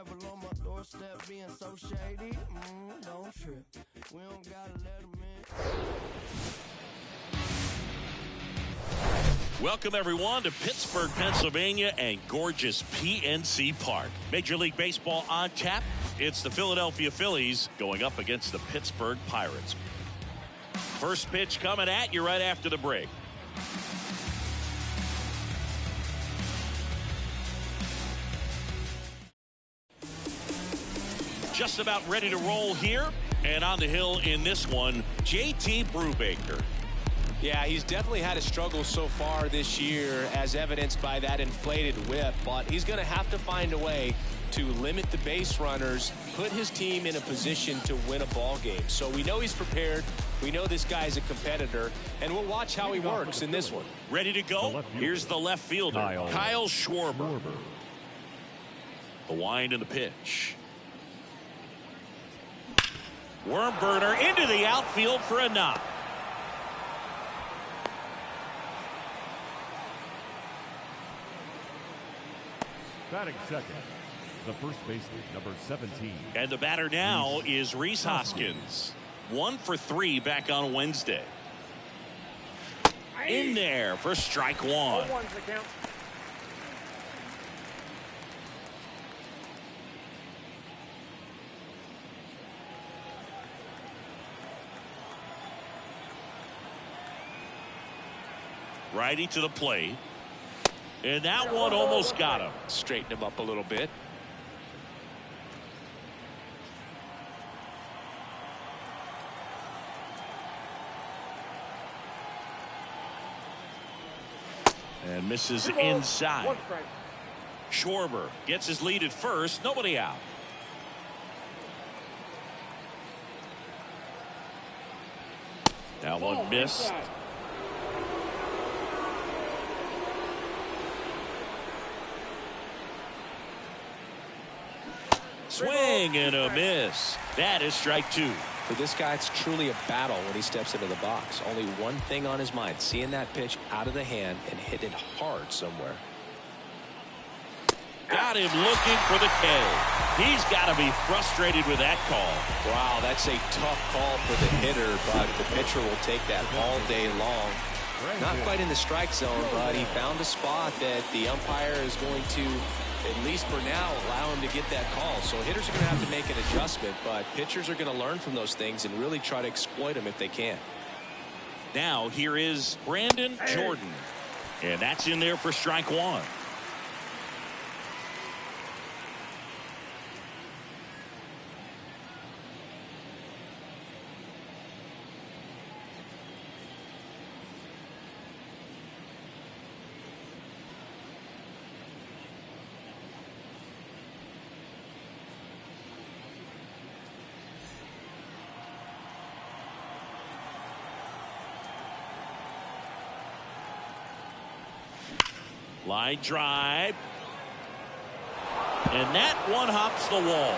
rival on my doorstep being so shady. Don't trip. We don't gotta let them in. Welcome, everyone, to Pittsburgh, Pennsylvania, and gorgeous PNC Park. Major League Baseball on tap. It's the Philadelphia Phillies going up against the Pittsburgh Pirates. First pitch coming at you right after the break. Just about ready to roll here, and on the hill in this one, JT Brubaker. Yeah, he's definitely had a struggle so far this year, as evidenced by that inflated whip, but he's going to have to find a way to limit the base runners, put his team in a position to win a ball game. So we know he's prepared. We know this guy's a competitor, and we'll watch how he works in this one. Ready to go? Here's the left fielder, Kyle Schwarber. The wind and the pitch. Worm burner into the outfield for a knock. Batting second, the first baseman, number 17. And the batter now is Rhys Hoskins. 1 for 3 back on Wednesday. In there for strike one. Righty to the plate. And that one almost got him. Straighten him up a little bit. And misses inside. Schwarber gets his lead at first. Nobody out. That one missed. Swing and a miss. That is strike two. For this guy, it's truly a battle when he steps into the box. Only one thing on his mind, seeing that pitch out of the hand and hit it hard somewhere. Got him looking for the K. He's got to be frustrated with that call. Wow, that's a tough call for the hitter, but the pitcher will take that all day long. Not quite in the strike zone, but he found a spot that the umpire is going to, at least for now, allow him to get that call. So hitters are going to have to make an adjustment, but pitchers are going to learn from those things and really try to exploit them if they can. Now here is Brandon Jordan, and that's in there for strike one. Line drive. And that one hops the wall.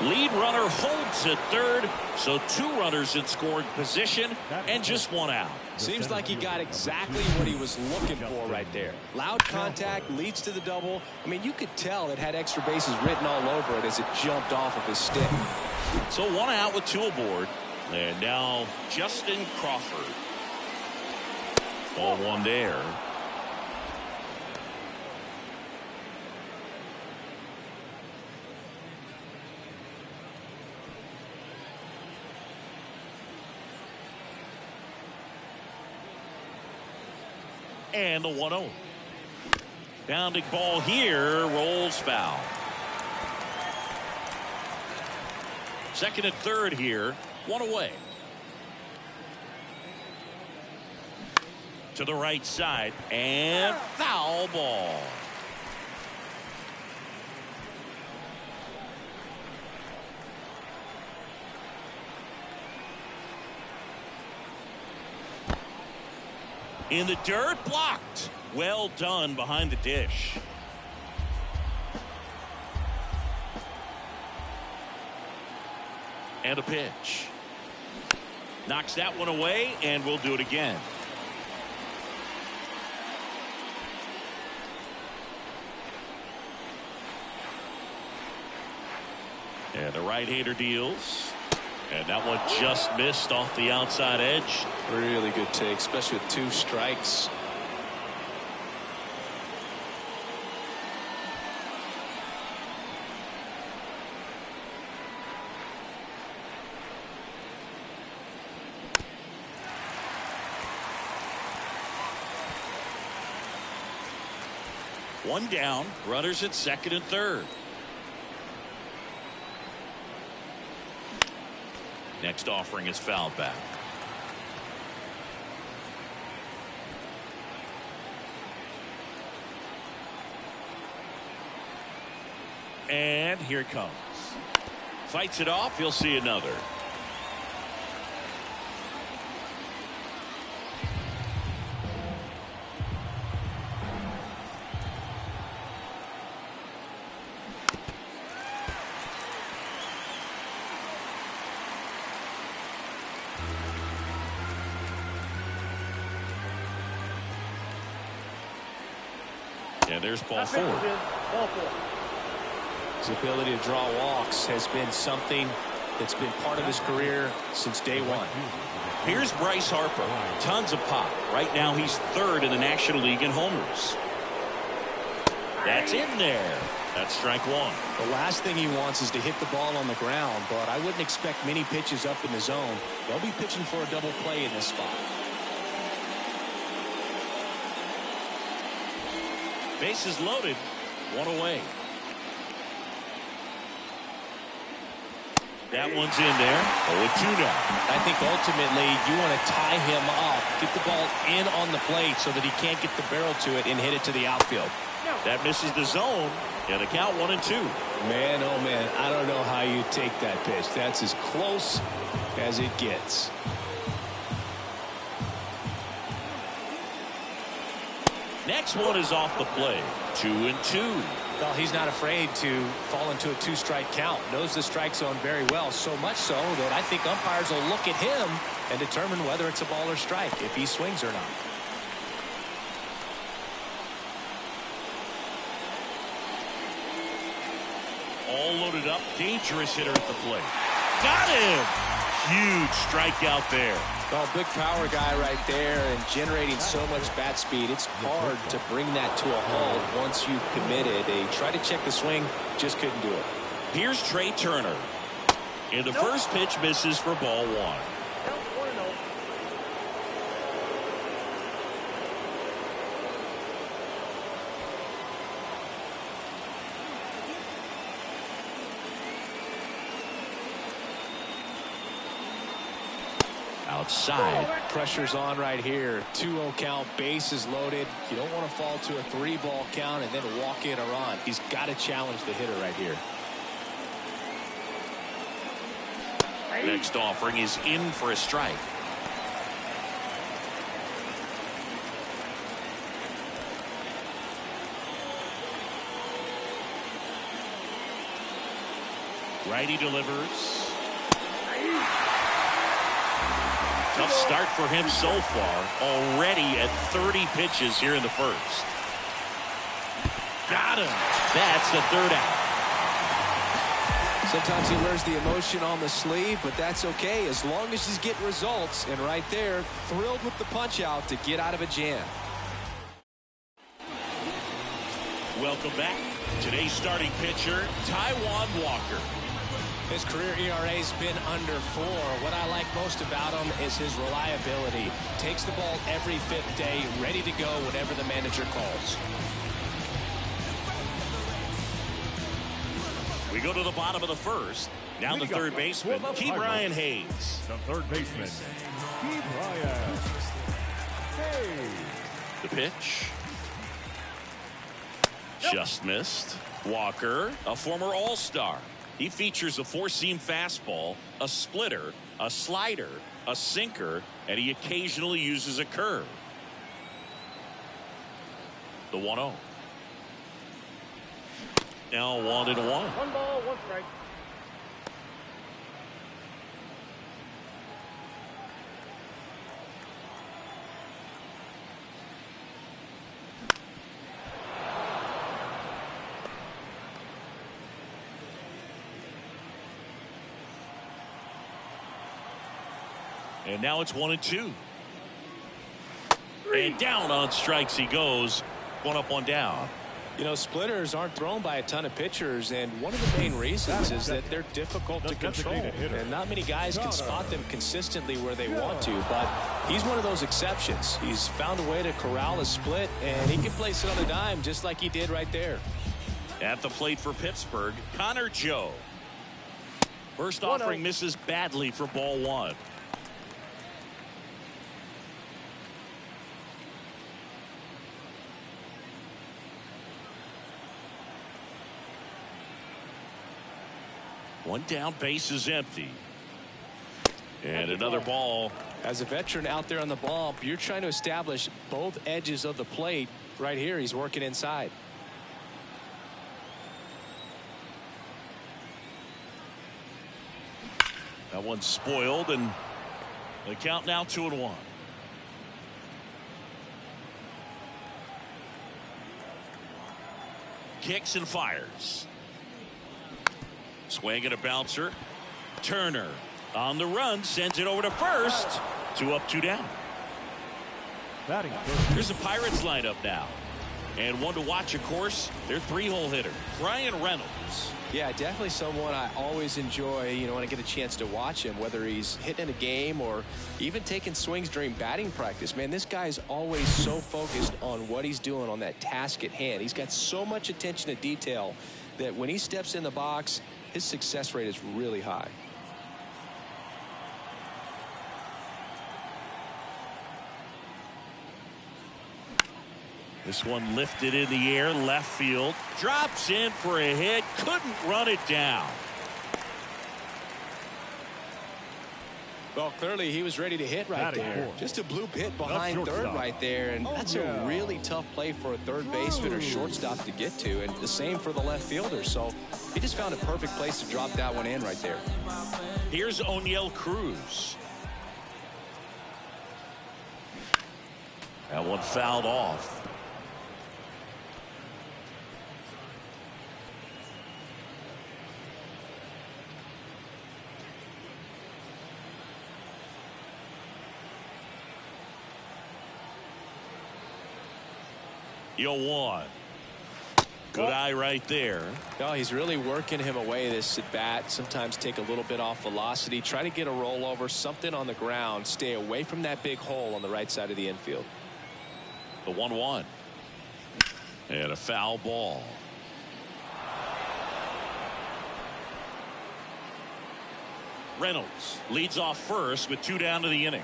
Lead runner holds at third, so 2 runners in scoring position and just 1 out. Seems like he got exactly what he was looking for right there. Loud contact leads to the double. I mean, you could tell it had extra bases written all over it as it jumped off of his stick. So 1 out with 2 aboard. And now Justin Crawford. Ball 1 there. And the 1-0. Bounding ball here, rolls foul. Second and third here, 1 away. To the right side, and foul ball. In the dirt, blocked. Well done behind the dish. And a pitch. Knocks that one away, and we'll do it again. And the right-hander deals. And that one just missed off the outside edge. Really good take, especially with 2 strikes. One down, runners at second and third. Next offering is fouled back. And here it comes. Fights it off. He'll see another. And there's ball 4. His ability to draw walks has been something that's been part of his career since day one. Here's Bryce Harper. Tons of pop. Right now he's third in the National League in homers. That's in there. That's strike 1. The last thing he wants is to hit the ball on the ground, but I wouldn't expect many pitches up in the zone. They'll be pitching for a double play in this spot. Bases loaded. 1 away. That one's in there. 0-2 now. I think ultimately you want to tie him up, get the ball in on the plate so that he can't get the barrel to it and hit it to the outfield. That misses the zone. And a count 1-2. Man, oh man, I don't know how you take that pitch. That's as close as it gets. Next one is off the play. 2-2. Well, he's not afraid to fall into a 2-strike count. Knows the strike zone very well, so much so that I think umpires will look at him and determine whether it's a ball or strike, if he swings or not. All loaded up. Dangerous hitter at the plate. Got him! Huge strikeout there. Well, big power guy right there and generating so much bat speed. It's hard to bring that to a halt once you've committed. They tried to check the swing, just couldn't do it. Here's Trey Turner. And the first pitch misses for ball 1. Outside. Pressure's on right here. 2-0 count, bases loaded. You don't want to fall to a 3-ball count and then walk in a run. He's got to challenge the hitter right here. Next offering is in for a strike. Righty delivers. Tough start for him so far. Already at 30 pitches here in the first. Got him. That's the third out. Sometimes he wears the emotion on the sleeve, but that's okay as long as he's getting results. And right there, thrilled with the punch out to get out of a jam. Welcome back. Today's starting pitcher, Taijuan Walker. His career ERA's been under 4. What I like most about him is his reliability. Takes the ball every 5th day, ready to go whenever the manager calls. We go to the bottom of the first. Now the third baseman, Ke'Bryan Hayes. The third baseman, Ke'Bryan Hayes. The pitch. Just missed. Walker, a former All-Star. He features a 4-seam fastball, a splitter, a slider, a sinker, and he occasionally uses a curve. The 1-0. Now 1-1. 1 ball, 1 strike. And now it's 1-2. And down on strikes he goes. One up, one down. You know, splitters aren't thrown by a ton of pitchers, and one of the main reasons is that they're difficult to control. And not many guys can spot them consistently where they want to, but he's one of those exceptions. He's found a way to corral a split, and he can place it on a dime just like he did right there. At the plate for Pittsburgh, Connor Joe. First offering misses badly for ball one. One down, base is empty. And another ball. As a veteran out there on the ball, you're trying to establish both edges of the plate. Right here, he's working inside. That one's spoiled, and the count now 2-1. Kicks and fires. Swing and a bouncer. Turner on the run, sends it over to first. 2 up, 2 down. Batting first. Here's the Pirates lineup now. And one to watch, of course, their 3-hole hitter, Brian Reynolds. Yeah, definitely someone I always enjoy, you know, when I get a chance to watch him, whether he's hitting in a game or even taking swings during batting practice. Man, this guy's always so focused on what he's doing on that task at hand. He's got so much attention to detail that when he steps in the box, his success rate is really high. This one lifted in the air, left field. Drops in for a hit. Couldn't run it down. Well, clearly he was ready to hit right there. Just a bloop hit behind third right there. And that's a really tough play for a third baseman or shortstop to get to. And the same for the left fielder. So he just found a perfect place to drop that one in right there. Here's O'Neill Cruz. That one fouled off. You'll one. Good eye right there. No, he's really working him away this at bat. Sometimes take a little bit off velocity. Try to get a rollover, something on the ground. Stay away from that big hole on the right side of the infield. The 1-1. And a foul ball. Reynolds leads off first with 2 down to the inning.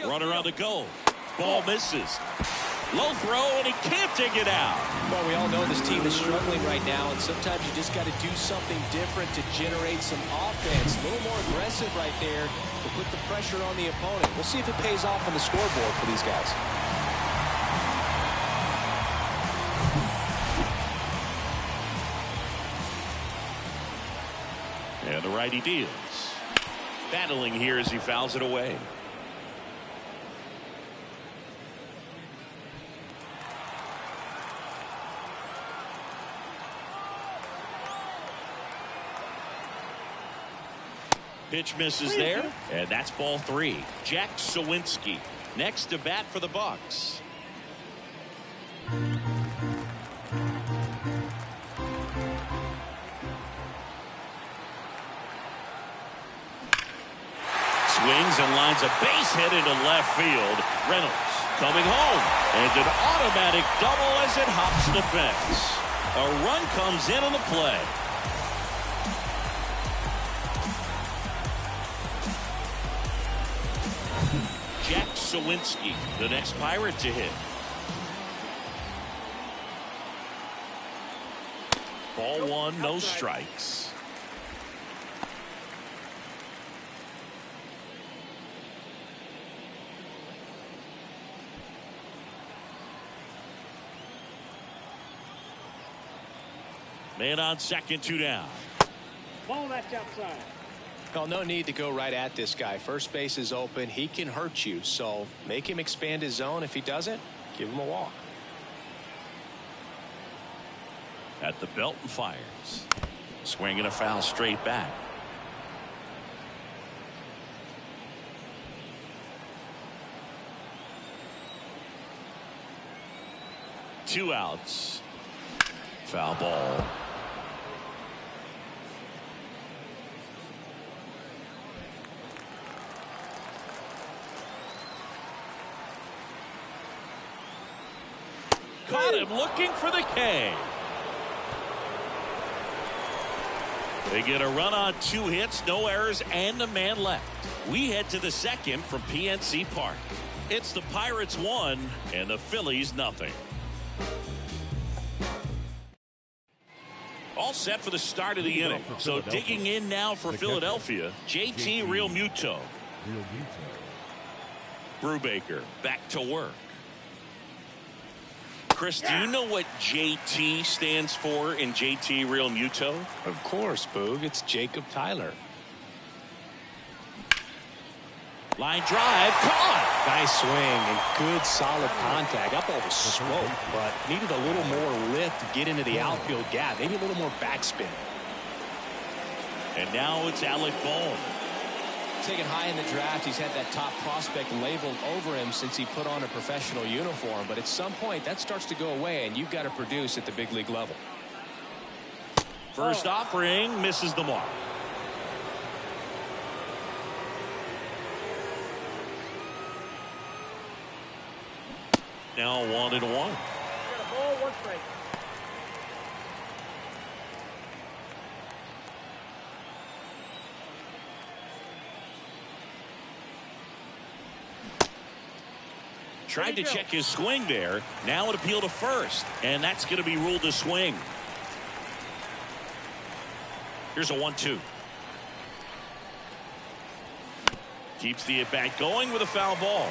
Runner on the go. Ball misses. Low throw, and he can't dig it out. Well, we all know this team is struggling right now, and sometimes you just got to do something different to generate some offense. A little more aggressive right there to put the pressure on the opponent. We'll see if it pays off on the scoreboard for these guys. And the righty deals. Battling here as he fouls it away. Pitch misses there, and that's ball 3. Jack Sawinski next to bat for the Bucks. Swings and lines a base hit into left field. Reynolds coming home, and an automatic double as it hops the fence. A run comes in on the play. Jack Sawinski, the next Pirate to hit. Ball 1, no strikes. Man on second, 2 down. Ball, that's outside. Well, no need to go right at this guy. First base is open. He can hurt you. So make him expand his zone. If he doesn't, give him a walk. At the belt and fires. Swinging a foul straight back. 2 outs. Foul ball. Caught him looking for the K. They get a run on 2 hits, no errors, and a man left. We head to the second from PNC Park. It's the Pirates 1 and the Phillies nothing. All set for the start of the inning. So digging in now for Philadelphia, JT Realmuto. Brubaker back to work. Chris, do you know what JT stands for in JT Realmuto? Of course, Boog. It's Jacob Tyler. Line drive, caught. Nice swing and good solid contact. Up over slope, but needed a little more lift to get into the outfield gap. Maybe a little more backspin. And now it's Alec Bohm. Taken high in the draft, he's had that top prospect labeled over him since he put on a professional uniform. But at some point, that starts to go away, and you've got to produce at the big league level. First offering misses the mark. Now 1-1. Got a ball, 1 strike. Tried to check his swing there. Now an appeal to first, and that's going to be ruled a swing. Here's a 1-2. Keeps the at-bat going with a foul ball.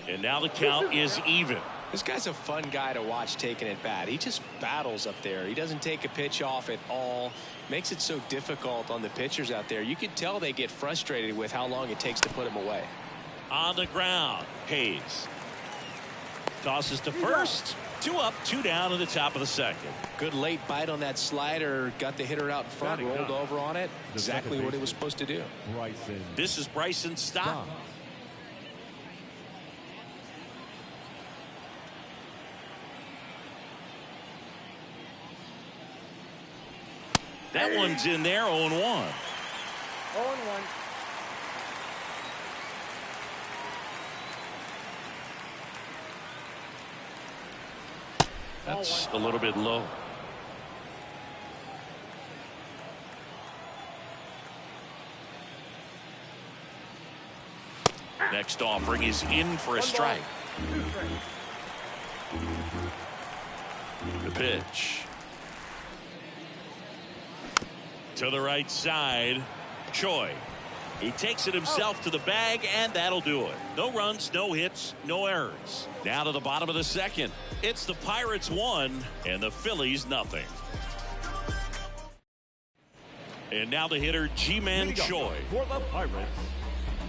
And now the count is even. This guy's a fun guy to watch taking at bat. He just battles up there. He doesn't take a pitch off at all. Makes it so difficult on the pitchers out there. You can tell they get frustrated with how long it takes to put him away. On the ground, Hayes tosses to first. 2 up, 2 down in the top of the second. Good late bite on that slider. Got the hitter out in front, rolled over on it. Exactly what he was supposed to do. This is Bryson Stott. That one's in there, 0-1. 0-1. That's a little bit low. Next offering is in for a strike. The pitch. To the right side, Choi. He takes it himself to the bag, and that'll do it. No runs, no hits, no errors. Now to the bottom of the second. It's the Pirates 1 and the Phillies nothing. And now the hitter, Ji-Man Choi. For the Pirates,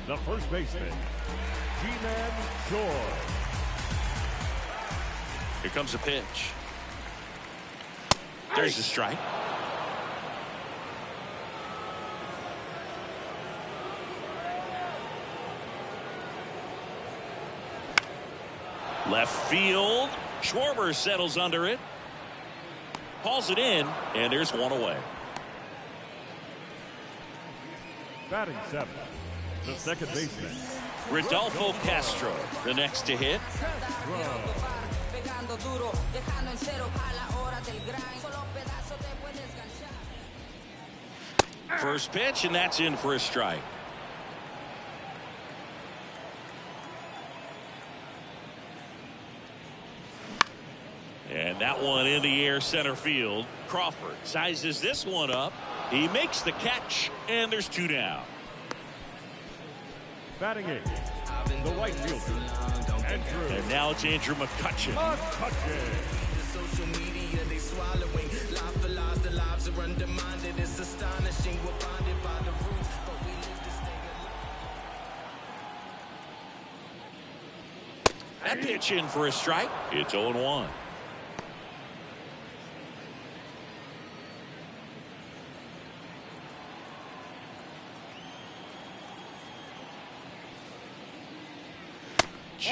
the first baseman, Ji-Man Choi. Here comes a pitch. There's the strike. Left field. Schwarber settles under it. Hauls it in, and there's one away. Batting 7, the second baseman, Rodolfo Castro, the next to hit. First pitch, and that's in for a strike. And that one in the air center field. Crawford sizes this one up. He makes the catch, and there's 2 down. batting 8, the right fielder, Andrew. And now it's Andrew McCutchen. Social media, they swallowing. Life for lives, the lives are undermined. It's astonishing. We're bonded by the roots, but we live to stay alive. That pitch in for a strike. It's 0-1.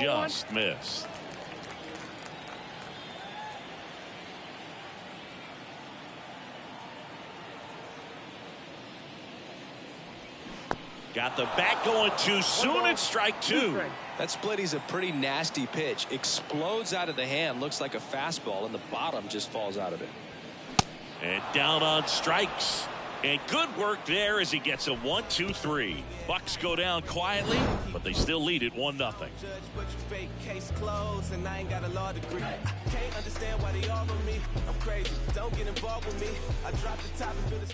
just missed. Got the bat going too soon. It's strike two. That split is a pretty nasty pitch. Explodes out of the hand. Looks like a fastball, and the bottom just falls out of it. And down on strikes. And good work there as he gets a 1-2-3. Bucks go down quietly, but they still lead it 1-0. Case closed, and I ain't got a law degree. Can't understand why they all on me. I'm crazy. Don't get involved with me. I dropped the top and feel this.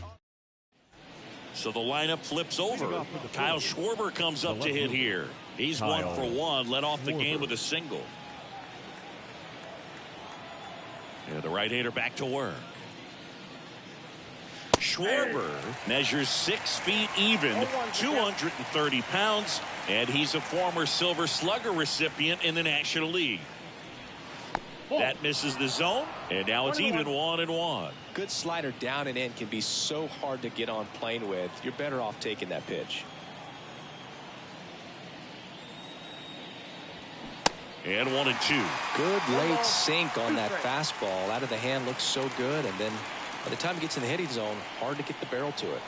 So the lineup flips over. Kyle Schwarber comes up to hit here. He's 1 for 1, led off the game with a single. And the right-hander back to work. Schwarber measures 6 feet even, 230 pounds, and he's a former Silver Slugger recipient in the National League. That misses the zone, and now it's even 1-1. Good slider down and in can be so hard to get on plane with. You're better off taking that pitch. And 1-2. Good late sink on that fastball. Out of the hand looks so good, and then by the time it gets in the hitting zone, hard to get the barrel to it.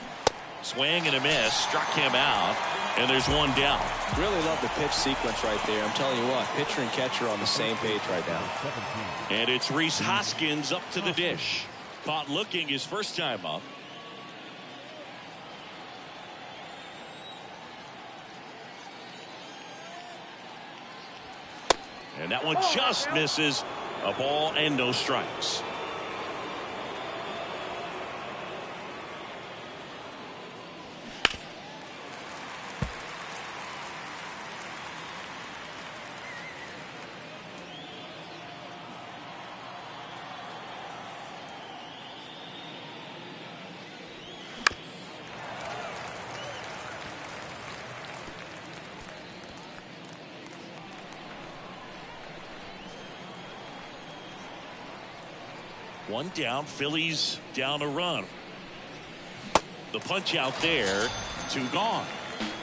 Swing and a miss, struck him out, and there's one down. Really love the pitch sequence right there. I'm telling you what, pitcher and catcher on the same page right now. And it's Rhys Hoskins up to the dish. Caught looking his first time up. And that one just misses. A ball and no strikes. One down, Phillies down a run. The punch out there, 2 gone.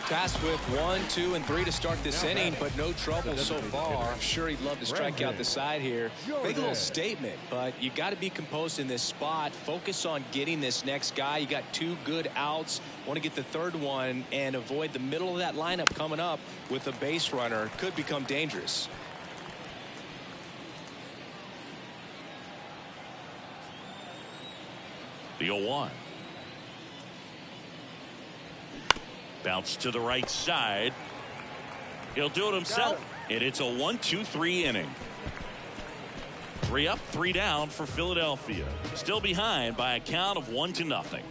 Tasked with 1, 2, and 3 to start this inning, but no trouble so far. I'm sure he'd love to strike out the side here. Big little statement, but you got to be composed in this spot. Focus on getting this next guy. You got 2 good outs. Want to get the third one and avoid the middle of that lineup coming up with a base runner. Could become dangerous. The 0-1. Bounce to the right side. He'll do it himself. And it's a 1-2-3 inning. 3 up, 3 down for Philadelphia. Still behind by a count of 1-0.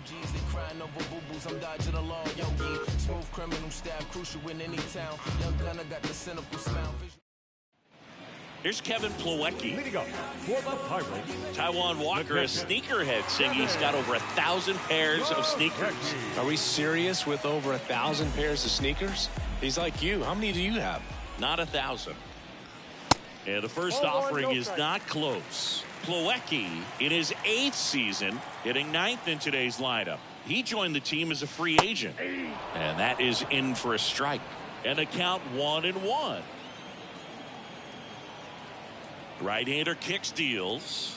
Here's Kevin Plawecki. Taiwan Walker, a sneakerhead, saying he's got over 1,000 pairs of sneakers. Are we serious with over 1,000 pairs of sneakers? He's like you. How many do you have? Not 1,000. And the first offering is not close. Plawecki, in his 8th season, hitting 9th in today's lineup. He joined the team as a free agent. And that is in for a strike. And a count 1-1. Right-hander kicks, deals.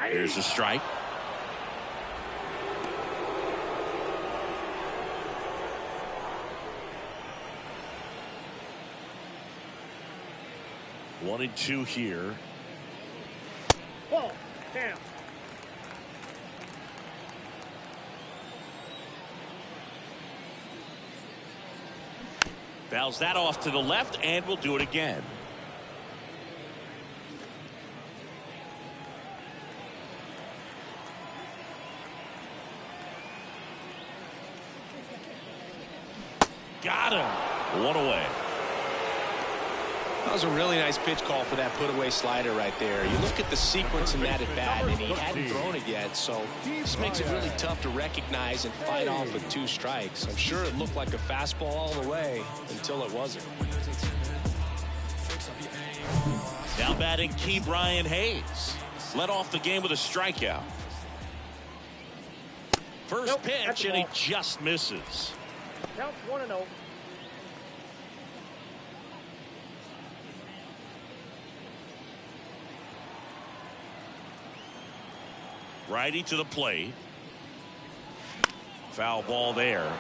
Here's a strike. One and 2 here. Ball, down. Fouls that off to the left, and we'll do it again. Got him. One away. That was a really nice pitch call for that put-away slider right there. You look at the sequence in that at-bat, and he hadn't thrown it yet, so this makes it really tough to recognize and fight off with 2 strikes. I'm sure it looked like a fastball all the way until it wasn't. Now batting Key Brian Hayes. Led off the game with a strikeout. First pitch, and he just misses. Counts 1-0. Righty to the plate. Foul ball there.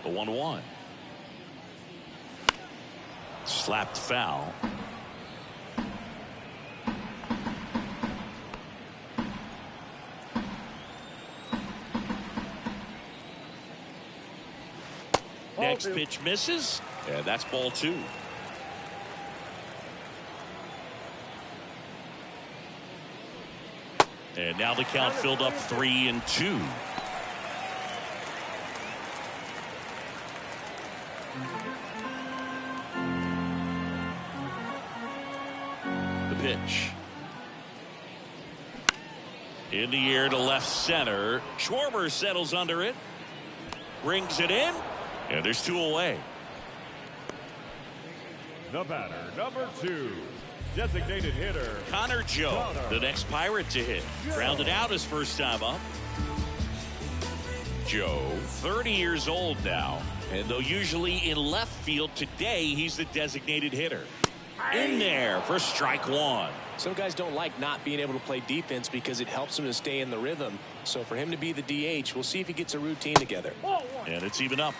The 1-1. Slapped foul. Next pitch misses, and that's ball 2. And now the count filled up 3-2. The pitch. In the air to left center. Schwarber settles under it. Brings it in. And there's 2 away. The batter, number 2, designated hitter Connor Joe, the next Pirate to hit. Grounded out his first time up. Joe, 30 years old now. And though usually in left field, today he's the designated hitter. In there for strike 1. Some guys don't like not being able to play defense because it helps them to stay in the rhythm. So for him to be the DH, we'll see if he gets a routine together. And it's even up.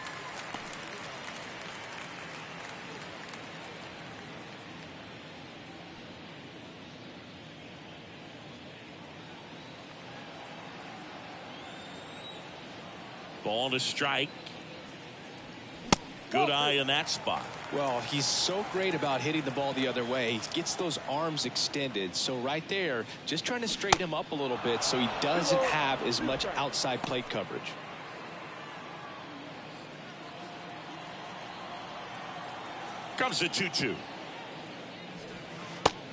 Ball to strike. Good eye in that spot. Well, he's so great about hitting the ball the other way. He gets those arms extended. So right there, just trying to straighten him up a little bit so he doesn't have as much outside plate coverage. Comes the 2-2.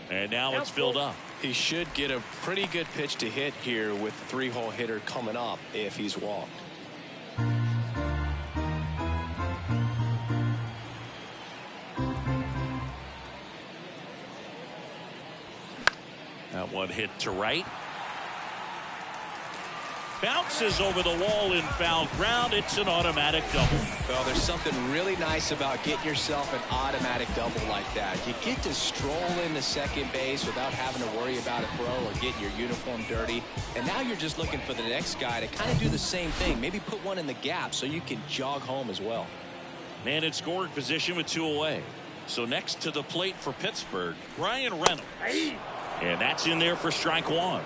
And now it's filled up. He should get a pretty good pitch to hit here with 3-hole hitter coming up if he's walked. That one hit to right. Bounces over the wall in foul ground. It's an automatic double. Well, there's something really nice about getting yourself an automatic double like that. You get to stroll into second base without having to worry about a throw or getting your uniform dirty. And now you're just looking for the next guy to kind of do the same thing. Maybe put one in the gap so you can jog home as well. Man in scoring position with 2 away. So next to the plate for Pittsburgh, Ryan Reynolds. And that's in there for strike 1.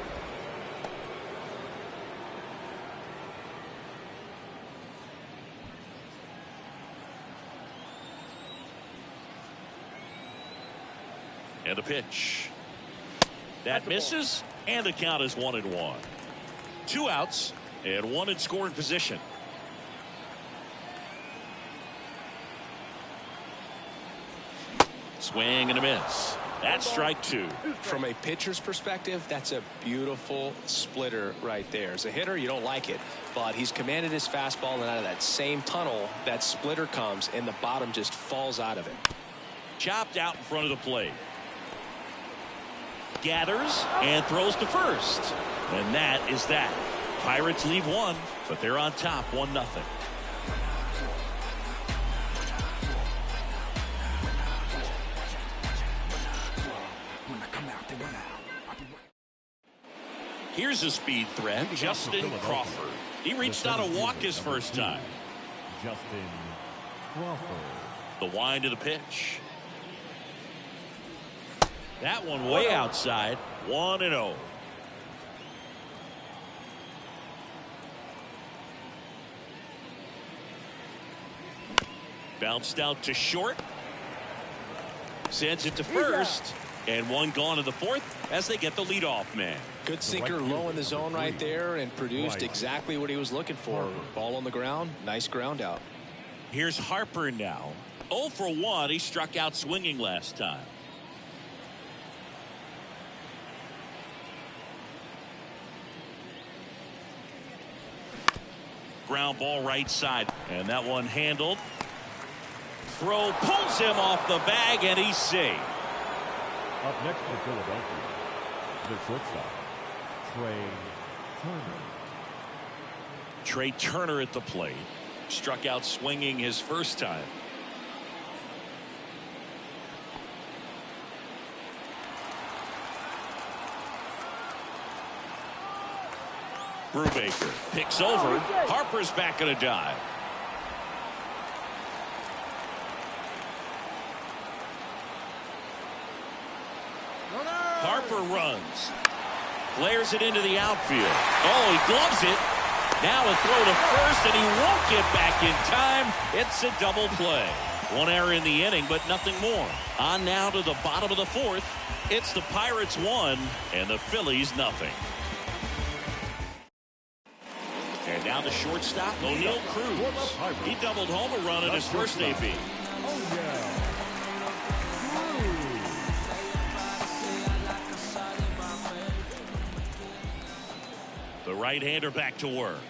And a pitch. That misses, and the count is 1-1. 2 outs, and 1 in scoring position. Swing and a miss. That's strike 2. From a pitcher's perspective, that's a beautiful splitter right there. As a hitter, you don't like it, but he's commanded his fastball, and out of that same tunnel, that splitter comes, and the bottom just falls out of it. Chopped out in front of the plate. Gathers and throws to first. And that is that. Pirates leave 1, but they're on top 1-0. Here's a speed threat, Justin Crawford. He reached out a walk his first time. Justin Crawford. The wind of the pitch. That one way outside. 1-0. Bounced out to short. Sends it to first. And 1 gone in the 4th as they get the leadoff man. Good sinker low in the zone right there and produced exactly what he was looking for. Ball on the ground. Nice ground out. Here's Harper now. 0 for 1. He struck out swinging last time. Ground ball right side. And that one handled. Throw pulls him off the bag, and he's safe. Up next for Philadelphia, the shortstop, Trey Turner. Trey Turner at the plate. Struck out swinging his first time. Brubaker picks over. Harper's back in a dive. Harper runs. Flares it into the outfield. Oh, he gloves it. Now a throw to first, and he won't get back in time. It's a double play. One error in the inning, but nothing more. On now to the bottom of the fourth. It's the Pirates 1 and the Phillies nothing. And now the shortstop, O'Neal Cruz. He doubled home a run in his first AB. Oh, yeah. The right-hander back to work.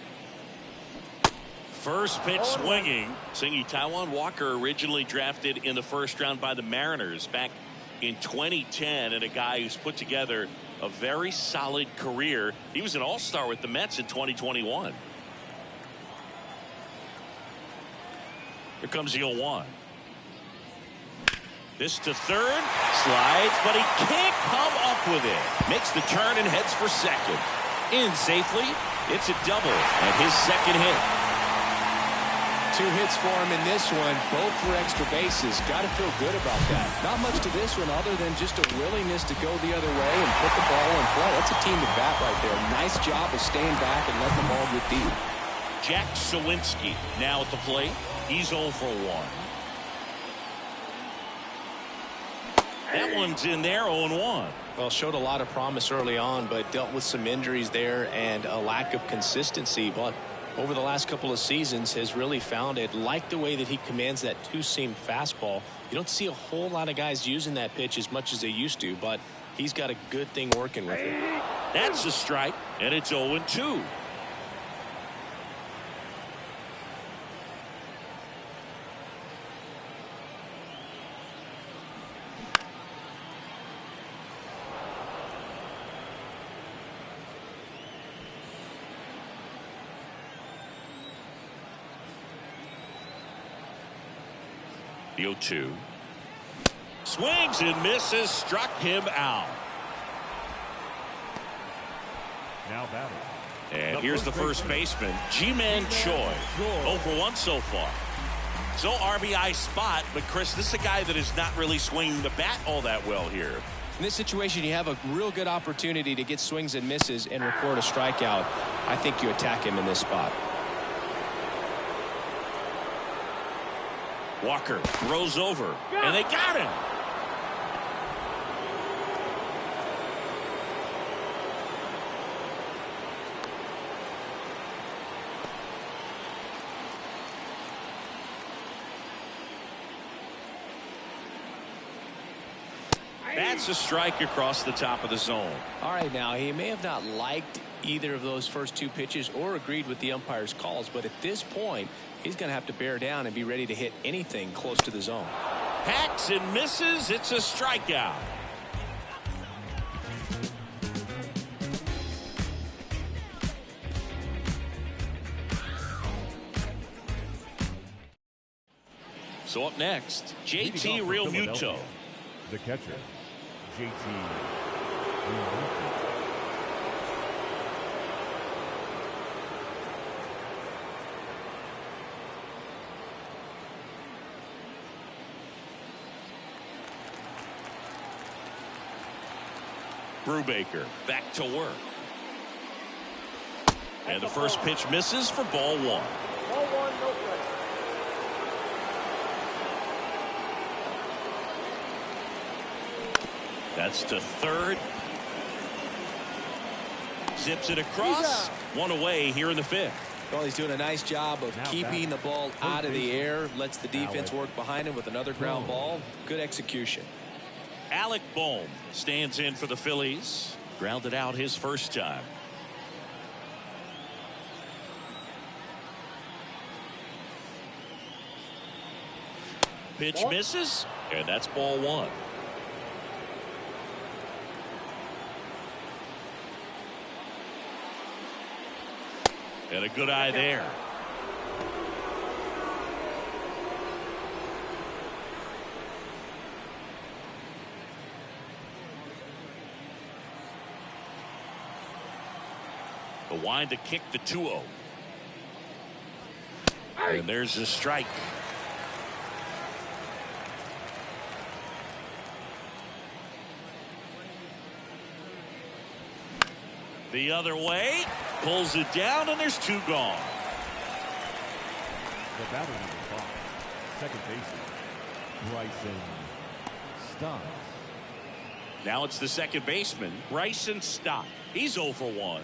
First pitch swinging. Singy Taijuan Walker originally drafted in the first round by the Mariners back in 2010, and a guy who's put together a very solid career. He was an all-star with the Mets in 2021. Here comes the 0-1. This to third. Slides, but he can't come up with it. Makes the turn and heads for second. In safely. It's a double and his second hit. 2 hits for him in this one, both for extra bases. Got to feel good about that. Not much to this one other than just a willingness to go the other way and put the ball in play. That's a team at bat right there. Nice job of staying back and letting the ball get deep. Jack Sawinski now at the plate. He's 0 for 1. That one's in there, 0-1. Well, showed a lot of promise early on, but dealt with some injuries there and a lack of consistency. But over the last couple of seasons has really found it. Like the way that he commands that two-seam fastball. You don't see a whole lot of guys using that pitch as much as they used to, but he's got a good thing working with it. That's a strike, and it's 0-2. The 0-2. Swings and misses. Struck him out. Now batting. And here's the first baseman, Ji-Man Choi. 0 for 1 so far. So RBI spot, but Chris, this is a guy that is not really swinging the bat all that well here. In this situation, you have a real good opportunity to get swings and misses and record a strikeout. I think you attack him in this spot. Walker throws over, and they got him. That's a strike across the top of the zone. All right, now he may have not liked either of those first 2 pitches or agreed with the umpire's calls, but at this point he's going to have to bear down and be ready to hit anything close to the zone. Hacks and misses. It's a strikeout. So up next, JT Realmuto. The catcher, JT Realmuto. Brubaker back to work. And the first pitch misses for ball 1. Ball 1, no play. That's to third. Zips it across. 1 away here in the 5th. Well, he's doing a nice job of keeping the ball out of the air. Lets the defense work behind him with another ground ball. Good execution. Alec Bohm stands in for the Phillies. Grounded out his first time. Pitch misses, and that's ball 1. And a good eye there. The wind to kick the 2-0. And there's the strike. The other way, pulls it down, and there's 2 gone. The batter number 5, second baseman, Bryson Stott. Now it's the second baseman, Bryson Stott. He's 0 for 1.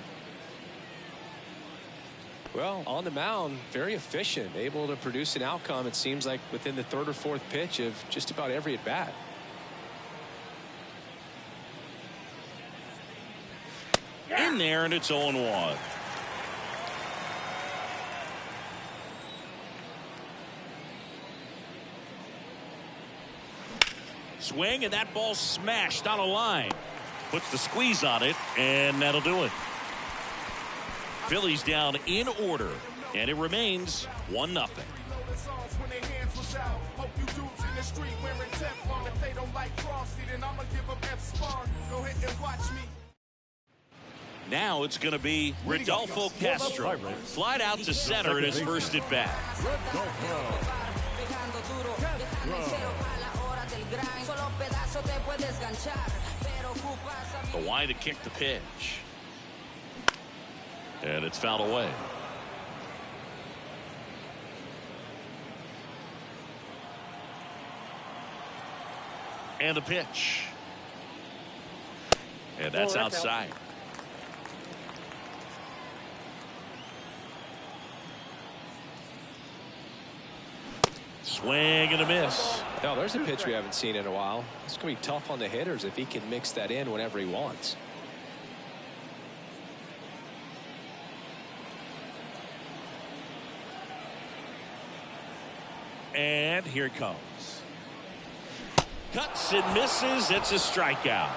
Well, on the mound, very efficient, able to produce an outcome, it seems like, within the 3rd or 4th pitch of just about every at bat. In there, and it's 0-1. Swing, and that ball smashed on a line. Puts the squeeze on it, and that'll do it. Phillies down in order, and it remains 1-0. Now it's going to be Rodolfo Castro. Flied out to center in his first at bat. The wind to kick the pitch. And it's fouled away. And the pitch. And that's outside. Swing and a miss. Now there's a pitch we haven't seen in a while. It's going to be tough on the hitters if he can mix that in whenever he wants. And here it comes. Cuts and misses. It's a strikeout.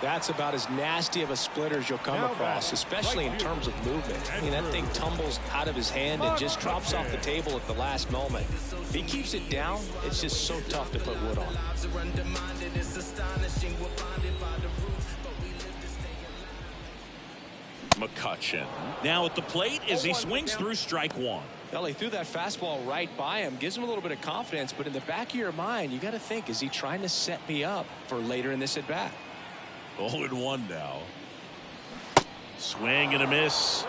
That's about as nasty of a splitter as you'll come across, especially in terms of movement. I mean, that thing tumbles out of his hand and just drops off the table at the last moment. If he keeps it down, it's just so tough to put wood on. McCutchen now at the plate as he swings through strike 1. Well, he threw that fastball right by him, gives him a little bit of confidence, but in the back of your mind, you got to think, is he trying to set me up for later in this at bat? 0-1 now. Swing and a miss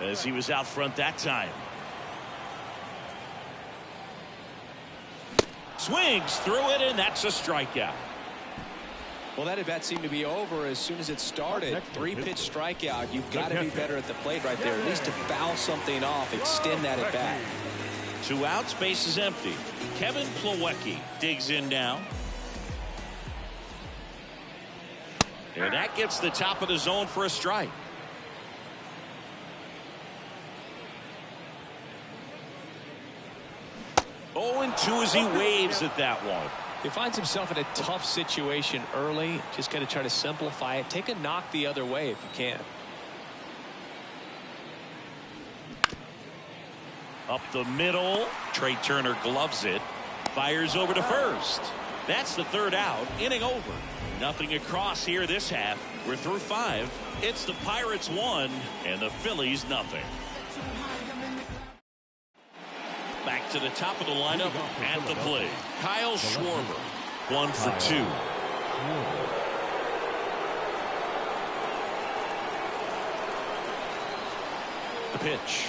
as he was out front that time. Swings through it, and that's a strikeout. Well, that at bat seemed to be over as soon as it started. 3-pitch strikeout. You've got to be better at the plate right there, at least to foul something off, extend that at bat. 2 outs, base is empty. Kevin Plawecki digs in now. And that gets the top of the zone for a strike. Oh, 0-2 as he waves at that one. He finds himself in a tough situation early. Just got to try to simplify it. Take a knock the other way if you can. Up the middle. Trey Turner gloves it. Fires over to first. That's the 3rd out. Inning over. Nothing across here this half. We're through 5. It's the Pirates 1 and the Phillies nothing. Back to the top of the lineup at the plate. Kyle Schwarber, 1 for 2. The pitch.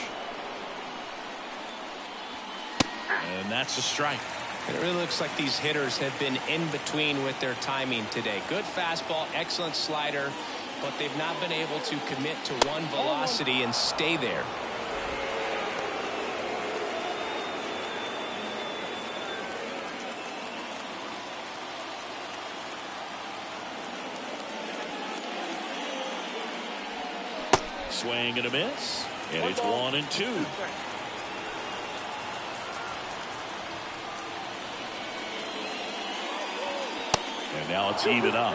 And that's a strike. It really looks like these hitters have been in between with their timing today. Good fastball, excellent slider, but they've not been able to commit to one velocity and stay there. Swing and a miss, and it's 1-2. And now it's even up.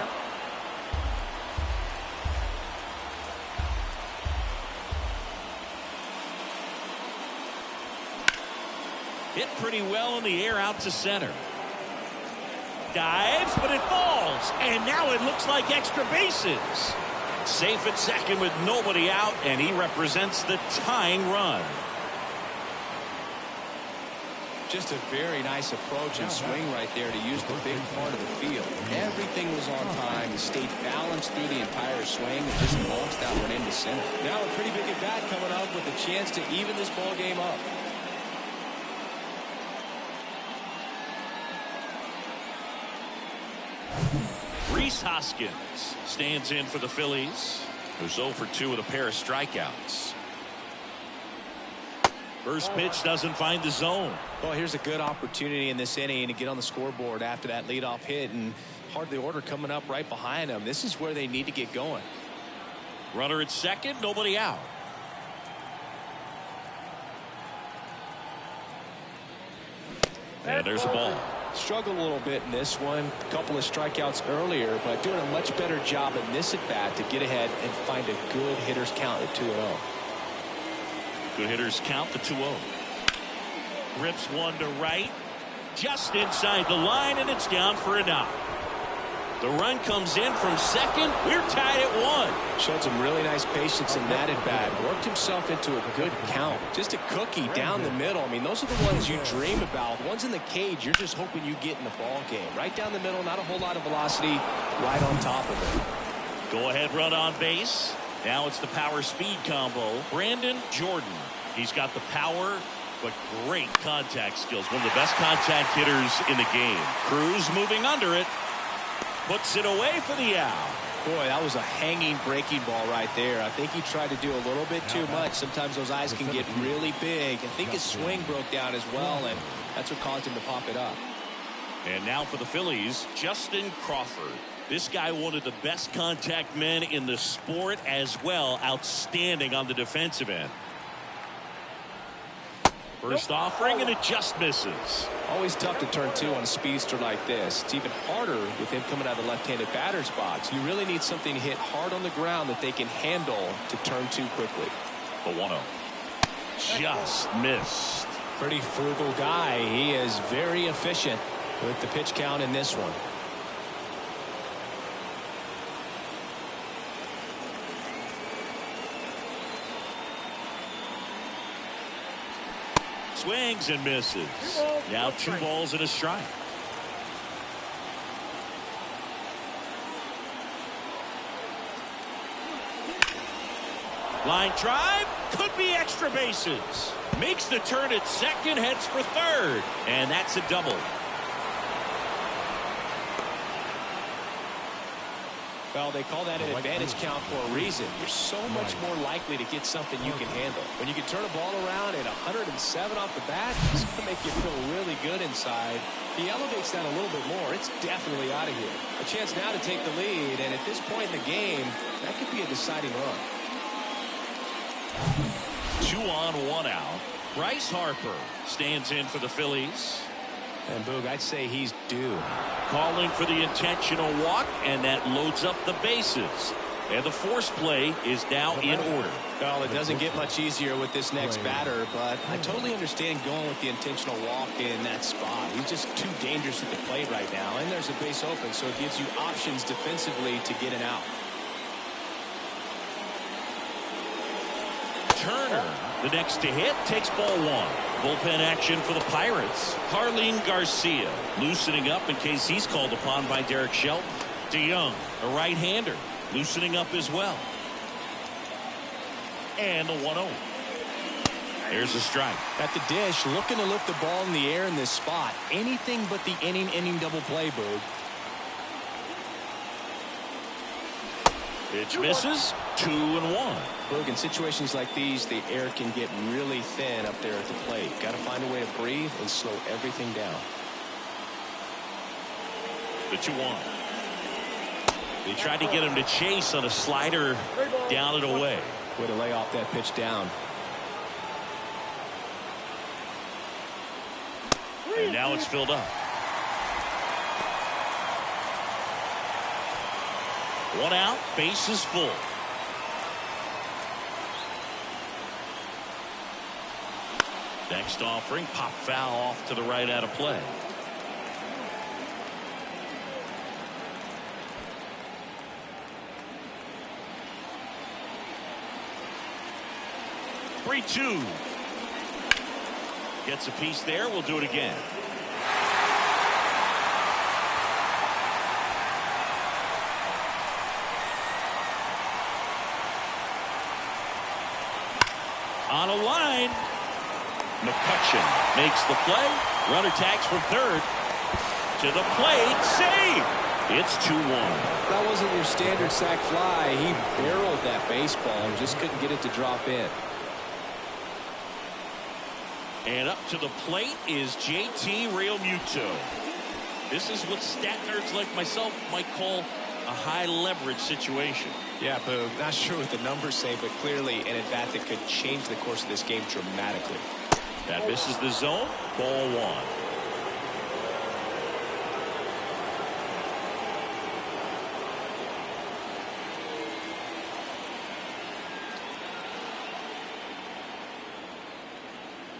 Hit pretty well in the air out to center. Dives, but it falls. And now it looks like extra bases. Safe at second with nobody out, and he represents the tying run. Just a very nice approach and swing right there to use the big part of the field. Everything was on time. He stayed balanced through the entire swing and just launched that one into center. Now a pretty big at bat coming up with a chance to even this ball game up. Rhys Hoskins stands in for the Phillies, who's 0 for 2 with a pair of strikeouts. First pitch doesn't find the zone. Well, here's a good opportunity in this inning to get on the scoreboard after that leadoff hit, and hardly order coming up right behind them. This is where they need to get going. Runner at second, nobody out. And there's a ball. Struggled a little bit in this one. A couple of strikeouts earlier, but doing a much better job in this at bat to get ahead and find a good hitter's count at 2-0. Good hitters count the 2-0. Rips one to right, just inside the line, and it's down for a knock. The run comes in from second. We're tied at 1. Showed some really nice patience in that at bat. Worked himself into a good count. Just a cookie down the middle. I mean, those are the ones you dream about. Ones in the cage, you're just hoping you get in the ball game. Right down the middle, not a whole lot of velocity. Right on top of it. Go ahead run on base. Now it's the power speed combo. Brandon Jordan. He's got the power, but great contact skills. One of the best contact hitters in the game. Cruz moving under it. Puts it away for the out. Boy, that was a hanging breaking ball right there. I think he tried to do a little bit too much. Sometimes those eyes can get really big. I think his swing broke down as well, and that's what caused him to pop it up. And now for the Phillies, Justin Crawford. This guy, one of the best contact men in the sport as well. Outstanding on the defensive end. First offering, and it just misses. Always tough to turn 2 on a speedster like this. It's even harder with him coming out of the left-handed batter's box. You really need something to hit hard on the ground that they can handle to turn 2 quickly. The 1-0. Just missed. Pretty frugal guy. He is very efficient with the pitch count in this one. Swings and misses. Now 2 balls and a strike. Line drive. Could be extra bases. Makes the turn at second. Heads for third. And that's a double. Well, they call that an advantage count for a reason. You're so much more likely to get something you can handle. When you can turn a ball around at 107 off the bat, it's going to make you feel really good inside. He elevates that a little bit more. It's definitely out of here. A chance now to take the lead, and at this point in the game, that could be a deciding run. 2 on, 1 out. Bryce Harper stands in for the Phillies. And Boog, I'd say he's due. Calling for the intentional walk, and that loads up the bases. And the force play is now in order. Well, it doesn't get much easier with this next batter, but I totally understand going with the intentional walk in that spot. He's just too dangerous at the plate right now, and there's a base open, so it gives you options defensively to get an out. Turner, the next to hit, takes ball 1. Bullpen action for the Pirates. Harleen Garcia loosening up in case he's called upon by Derek Shelton. DeYoung, a right-hander, loosening up as well. And the 1-0. There's a strike. At the dish, looking to lift the ball in the air in this spot. Anything but the inning double play, Boog. Pitch misses. 2-1. Boog, in situations like these, the air can get really thin up there at the plate. Got to find a way to breathe and slow everything down. The 2-1. They tried to get him to chase on a slider down and away. Way to lay off that pitch down. And now it's filled up. 1 out, base is full. Next offering, pop foul off to the right out of play. 3-2. Gets a piece there. We'll do it again. On a line. McCutcheon makes the play. Runner tags from third. To the plate. Save. It's 2-1. That wasn't your standard sac fly. He barreled that baseball and just couldn't get it to drop in. And up to the plate is JT Realmuto. This is what stat nerds like myself might call a high leverage situation. Yeah, Boo. Not sure what the numbers say, but clearly an at-bat that could change the course of this game dramatically. That misses the zone. Ball 1.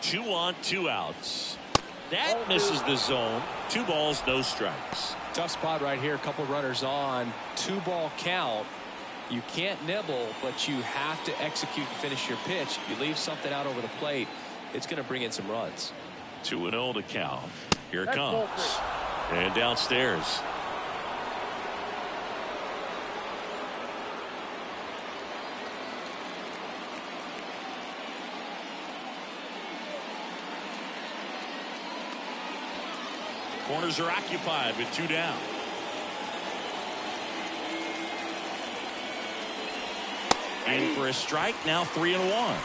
Two on, 2 outs. That misses the zone. 2 balls, no strikes. Tough spot right here. A couple runners on. 2-ball count. You can't nibble, but you have to execute and finish your pitch. If you leave something out over the plate, it's going to bring in some runs. 2-0 to count. Here it comes. And downstairs. Corners are occupied with 2 down. In for a strike. Now 3-1.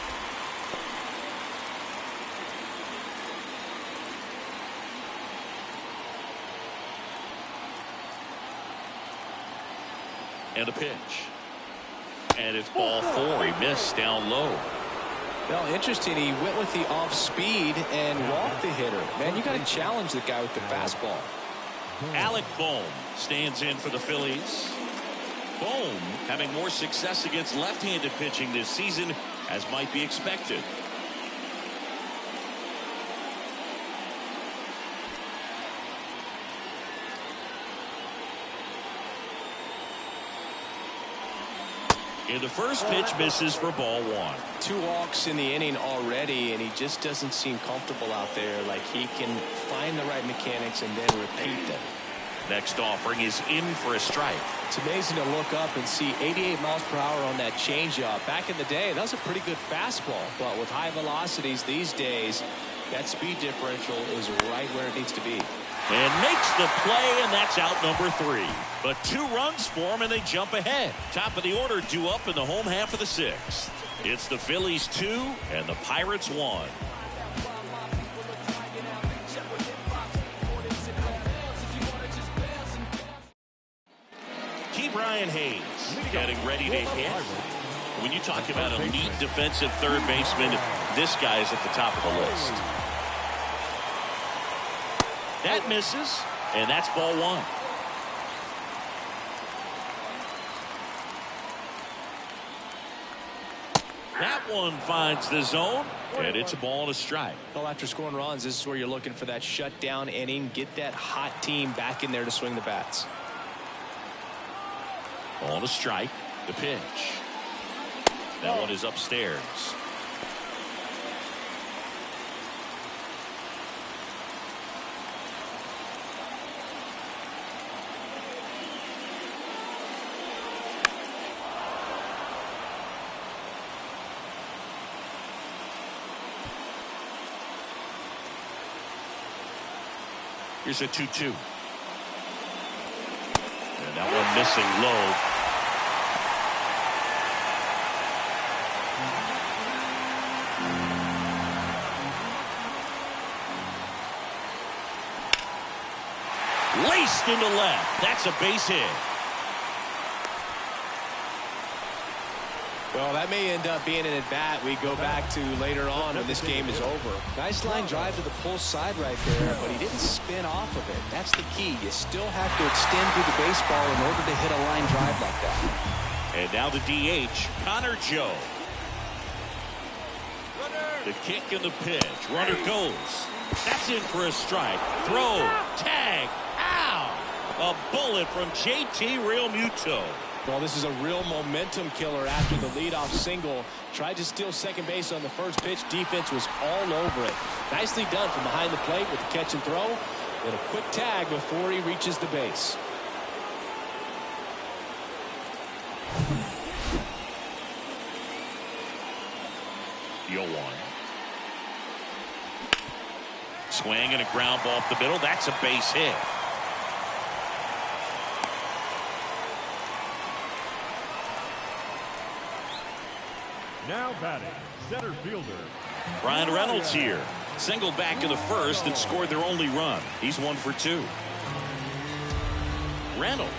And a pitch. And it's ball 4. He missed down low. Well, interesting. He went with the off speed and walked the hitter. Man, you got to challenge the guy with the fastball. Alec Bohm stands in for the Phillies. Bohm having more success against left-handed pitching this season, as might be expected. And the first pitch misses for ball 1. 2 walks in the inning already, and he just doesn't seem comfortable out there. Like he can find the right mechanics and then repeat them. Next offering is in for a strike. It's amazing to look up and see 88 miles per hour on that changeup. Back in the day, that was a pretty good fastball. But with high velocities these days, that speed differential is right where it needs to be. And makes the play, and that's out number 3. But 2 runs for him, and they jump ahead. Top of the order due up in the home half of the 6th. It's the Phillies 2 and the Pirates 1. Brian Hayes getting ready to hit. When you talk about elite defensive third baseman, this guy is at the top of the list. That misses, and that's ball 1. That one finds the zone, and it's a ball and a strike. Well, after scoring runs, this is where you're looking for that shutdown inning. Get that hot team back in there to swing the bats. Ball and a strike. The pitch. That one is upstairs. Here's a 2-2. And that one missing low. Laced into left. That's a base hit. Well, that may end up being an at-bat we go back to later on when this game is over. Nice line drive to the pull side right there, but he didn't spin off of it. That's the key. You still have to extend through the baseball in order to hit a line drive like that. And now the DH, Connor Joe. The kick and the pitch. Runner goes. That's in for a strike. Throw. Tag. Ow! A bullet from JT Realmuto. Well, this is a real momentum killer after the leadoff single. Tried to steal second base on the first pitch. Defense was all over it. Nicely done from behind the plate with the catch and throw. And a quick tag before he reaches the base. The 0-1. Swing and a ground ball up the middle. That's a base hit. Now batting, center fielder. Brian Reynolds here. Singled back in the first and scored their only run. He's 1 for 2. Reynolds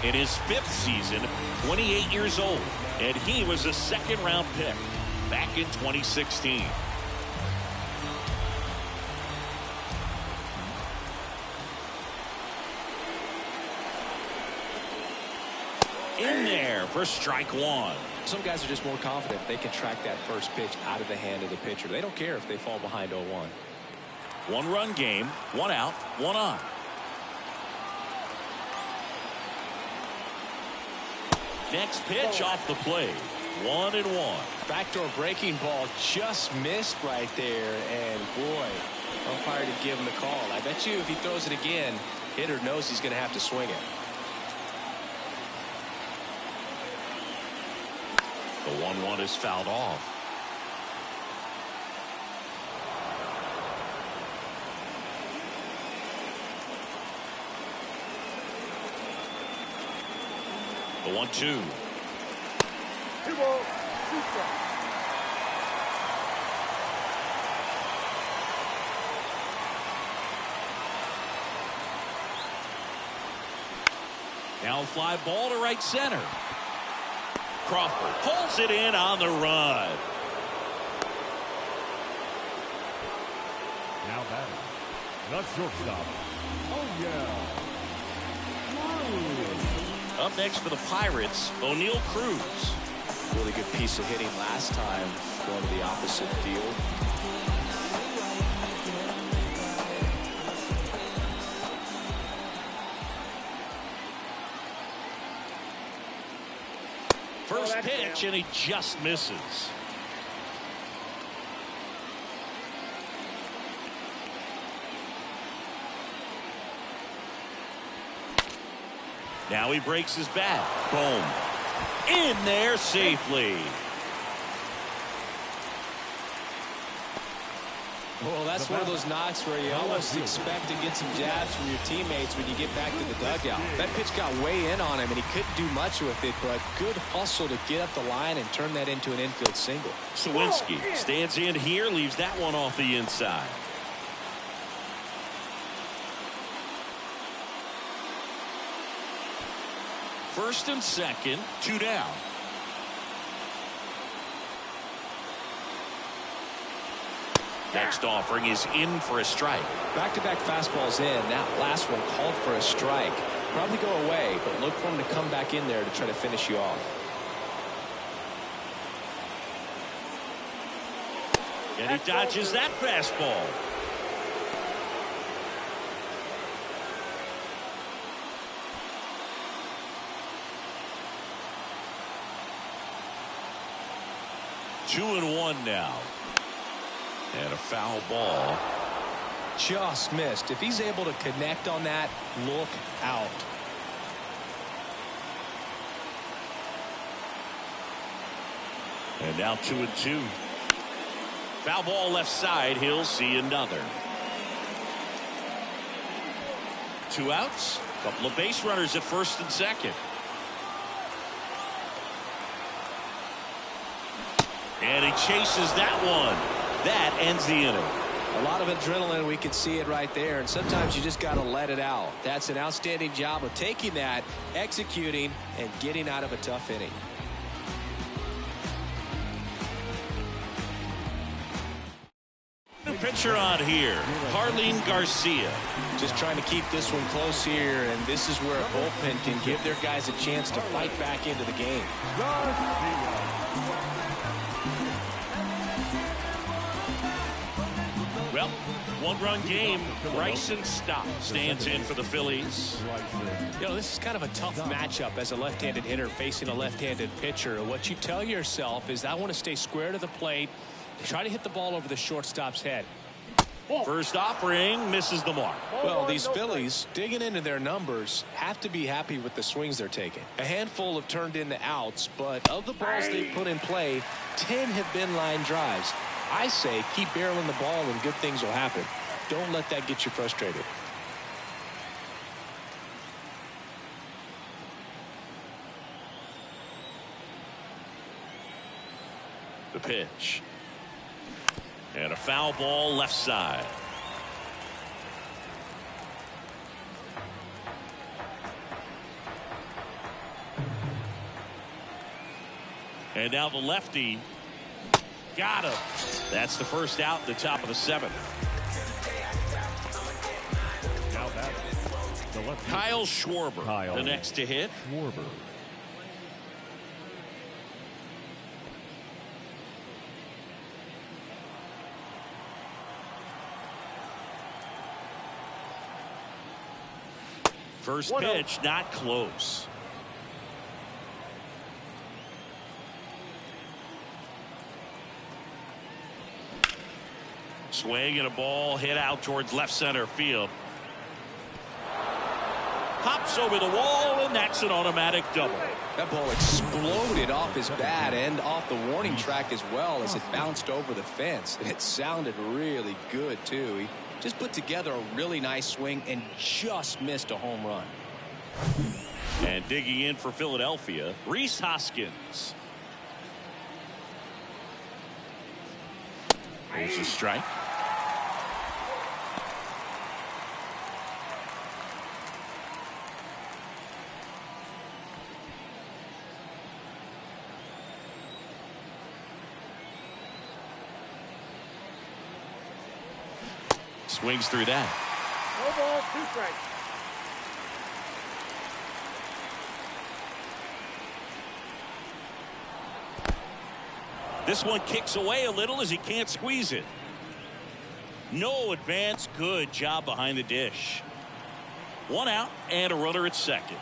in his 5th season, 28 years old, and he was a second-round pick back in 2016. In there for strike 1. Some guys are just more confident they can track that first pitch out of the hand of the pitcher. They don't care if they fall behind 0-1. 1-run game, 1 out, 1 on. Next pitch off the plate. 1-1. Backdoor breaking ball just missed right there, and boy, umpire didn't give him the call. I bet you if he throws it again, hitter knows he's going to have to swing it. The 1-1 is fouled off. The 1-2. 2 balls, 2 strikes. Now fly ball to right center. Crawford pulls it in on the run. Now batting, the shortstop. Oh yeah. Up next for the Pirates, O'Neal Cruz. Really good piece of hitting last time, going to the opposite field. First pitch, and he just misses. Now he breaks his bat. Boom. In there safely. Well, that's one of those knocks where you almost expect to get some jabs from your teammates when you get back to the dugout. That pitch got way in on him, and he couldn't do much with it, but good hustle to get up the line and turn that into an infield single. Sawinski stands in here, leaves that one off the inside. First and second, 2 down. Next offering is in for a strike. Back-to-back fastballs in. That last one called for a strike. Probably go away, but look for him to come back in there to try to finish you off. And he dodges that fastball. Two and one now. And a foul ball. Just missed. If he's able to connect on that, look out. And now 2-2. Foul ball left side. He'll see another. 2 outs. Couple of base runners at first and second. And he chases that one. That ends the inning. A lot of adrenaline. We can see it right there. And sometimes you just got to let it out. That's an outstanding job of taking that, executing, and getting out of a tough inning. New pitcher on here, Harleen Garcia. Just trying to keep this one close here, and this is where a bullpen can give their guys a chance to fight back into the game. Well, one-run game. Bryson Stott stands in for the Phillies. You know, this is kind of a tough matchup as a left-handed hitter facing a left-handed pitcher. What you tell yourself is, I want to stay square to the plate, try to hit the ball over the shortstop's head. First offering misses the mark. Well, these Phillies, digging into their numbers, have to be happy with the swings they're taking. A handful have turned into outs, but of the balls they put in play, 10 have been line drives. I say keep barreling the ball and good things will happen. Don't let that get you frustrated. The pitch. And a foul ball left side. And now the lefty. Got him. That's the first out at the top of the seventh. Now that's the left. Kyle Schwarber, the next to hit. Schwarber. First pitch, not close. Swing and a ball hit out towards left center field. Pops over the wall, and that's an automatic double. That ball exploded off his bat and off the warning track as well as it bounced over the fence. And it sounded really good, too. He just put together a really nice swing and just missed a home run. And digging in for Philadelphia, Rhys Hoskins. There's a strike. Swings through that. No balls, 2 strikes. This one kicks away a little as he can't squeeze it. No advance. Good job behind the dish. 1 out and a runner at second.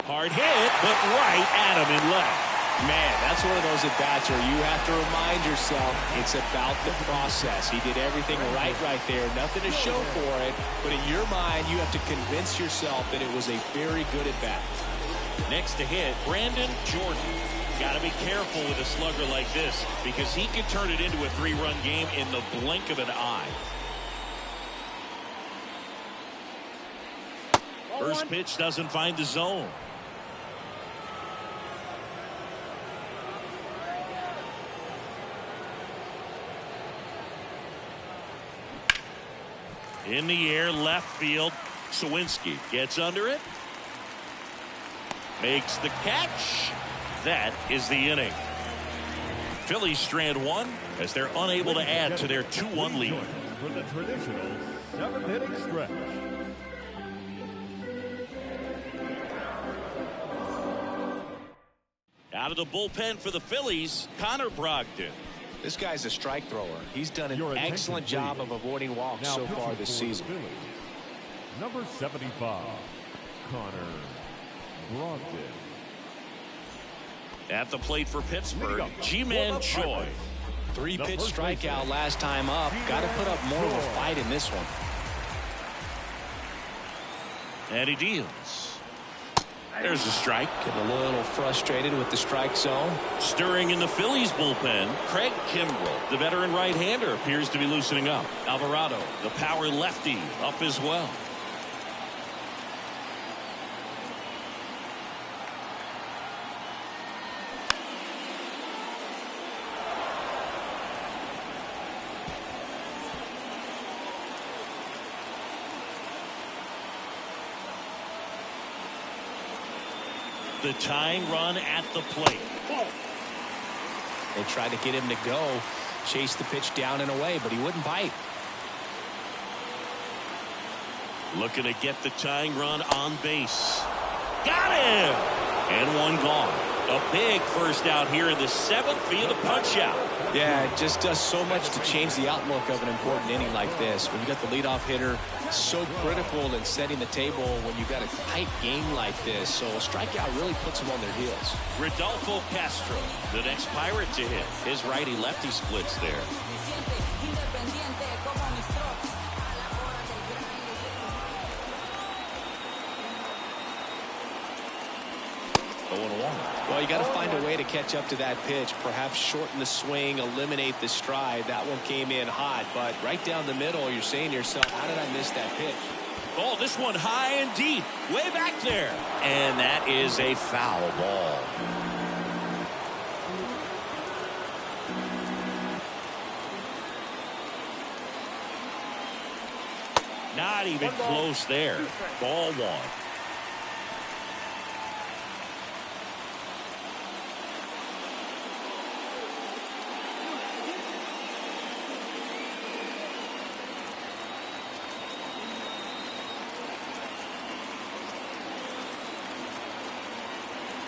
Hard hit, but right at him in left. Man, that's one of those at-bats where you have to remind yourself it's about the process. He did everything right there. Nothing to show for it. But in your mind, you have to convince yourself that it was a very good at-bat. Next to hit, Brandon Jordan. Got to be careful with a slugger like this because he can turn it into a 3-run game in the blink of an eye. First pitch doesn't find the zone. In the air, left field. Sawinski gets under it. Makes the catch. That is the inning. Phillies strand 1 as they're unable to add to their 2-1 lead. For the traditional 7th-inning stretch. Out of the bullpen for the Phillies, Connor Brogdon. This guy's a strike thrower. He's done an excellent job of avoiding walks so far this season. Number 75, Connor Brogdon. At the plate for Pittsburgh, G-Man Choi. 3-pitch strikeout last time up. Got to put up more of a fight in this one. And he deals. There's a strike. Getting a little frustrated with the strike zone. Stirring in the Phillies bullpen, Craig Kimbrell, the veteran right-hander, appears to be loosening up. Alvarado, the power lefty, up as well. The tying run at the plate. They tried to get him to go, chase the pitch down and away, but he wouldn't bite. Looking to get the tying run on base. Got him! And 1 gone. A big first out here in the 7th via the punch out. Yeah, it just does so much to change the outlook of an important inning like this. When you got the leadoff hitter, so critical in setting the table when you got a tight game like this. So a strikeout really puts them on their heels. Rodolfo Castro, the next Pirate to hit. His righty-lefty splits there. 0-1. Well, you got to find a way to catch up to that pitch. Perhaps shorten the swing, eliminate the stride. That one came in hot, but right down the middle, you're saying to yourself, how did I miss that pitch? Oh, this one high and deep, way back there. And that is a foul ball. Not even close there. Ball 1.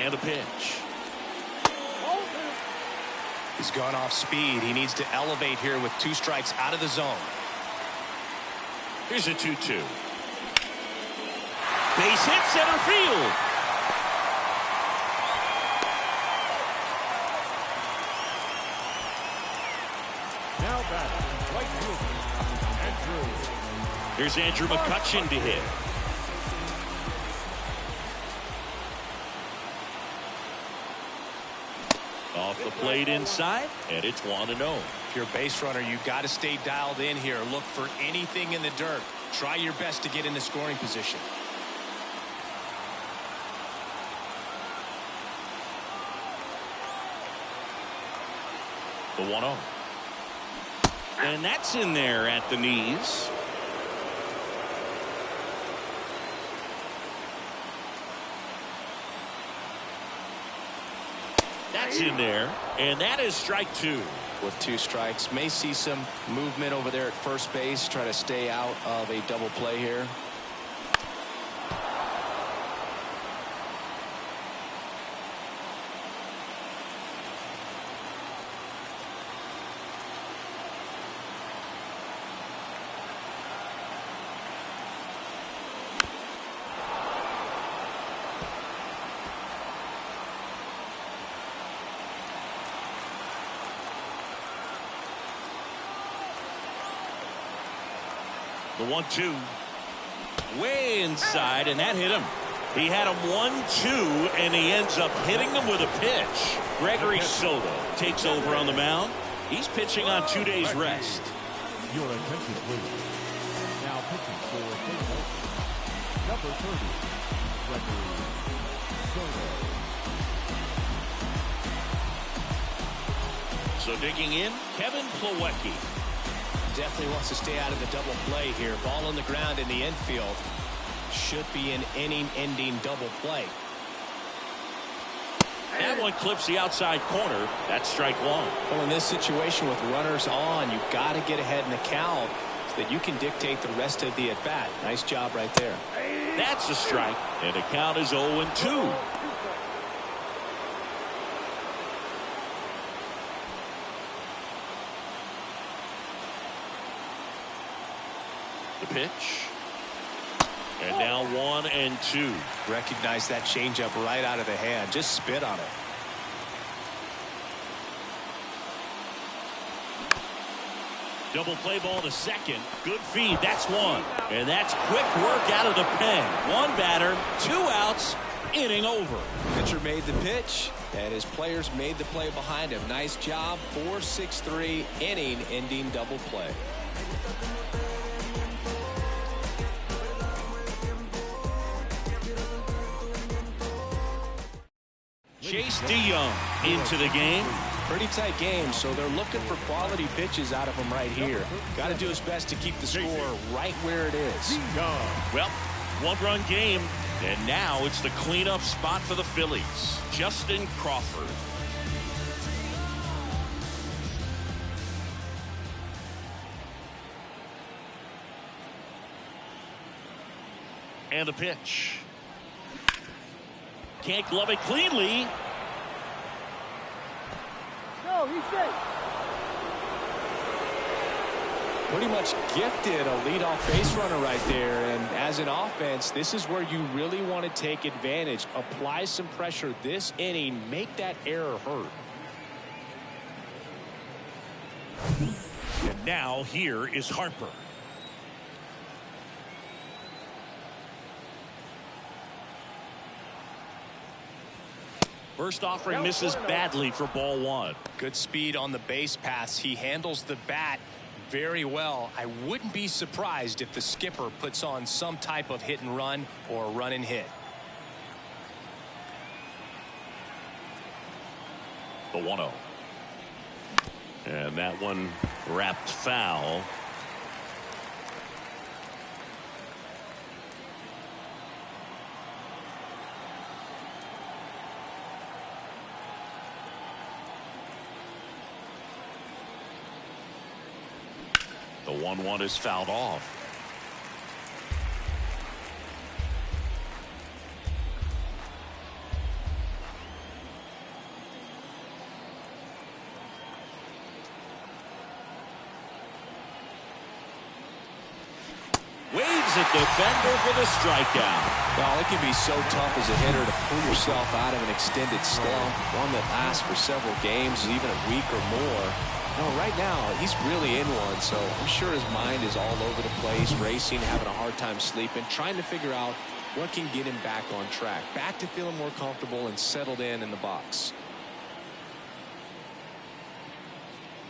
And a pitch. He's gone off speed. He needs to elevate here with 2 strikes out of the zone. Here's a 2-2. Base hit, center field. Now batting, right fielder, Andrew. Here's Andrew McCutchen to hit. Off the plate inside, and it's 1-0. If you're a base runner, you got to stay dialed in here. Look for anything in the dirt. Try your best to get in the scoring position. The 1-0. And that's in there at the knees. That's in there, and that is strike 2. With 2 strikes, may see some movement over there at first base. Try to stay out of a double play here. The 1-2. Way inside, and that hit him. He had him 1-2, and he ends up hitting him with a pitch. Gregory Soto takes over on the mound. He's pitching on 2 days rest. Your attention, please. Now pitching for Philadelphia, number 30, Gregory Soto. So digging in, Kevin Plawecki. Definitely wants to stay out of the double play here. Ball on the ground in the infield. Should be an inning-ending double play. That one clips the outside corner. That's strike 1. Well, in this situation with runners on, you've got to get ahead in the count so that you can dictate the rest of the at-bat. Nice job right there. That's a strike, and the count is 0-2. The pitch. And now 1-2. Recognize that changeup right out of the hand. Just spit on it. Double play ball to second. Good feed. That's 1. And that's quick work out of the pen. 1 batter, 2 outs, inning over. Pitcher made the pitch, and his players made the play behind him. Nice job. 4-6-3 inning-ending double play. Chase DeYoung into the game. Pretty tight game, so they're looking for quality pitches out of him right here. Got to do his best to keep the score right where it is. Well, 1-run game, and now it's the cleanup spot for the Phillies. Justin Crawford. And a pitch. Can't glove it cleanly. go. He's safe. Pretty much gifted a leadoff base runner right there. And as an offense, this is where you really want to take advantage. Apply some pressure this inning. Make that error hurt. And now here is Harper. First offering misses badly for ball one. Good speed on the base pass. He handles the bat very well. I wouldn't be surprised if the skipper puts on some type of hit and run or run and hit. The 1-0. And that one wrapped foul. The 1-1 is fouled off. Waves at defender for the strikeout. Well, it can be so tough as a hitter to pull yourself out of an extended slump, one that lasts for several games, even a week or more. No, right now, he's really in one, so I'm sure his mind is all over the place, racing, having a hard time sleeping, trying to figure out what can get him back on track, back to feeling more comfortable and settled in the box.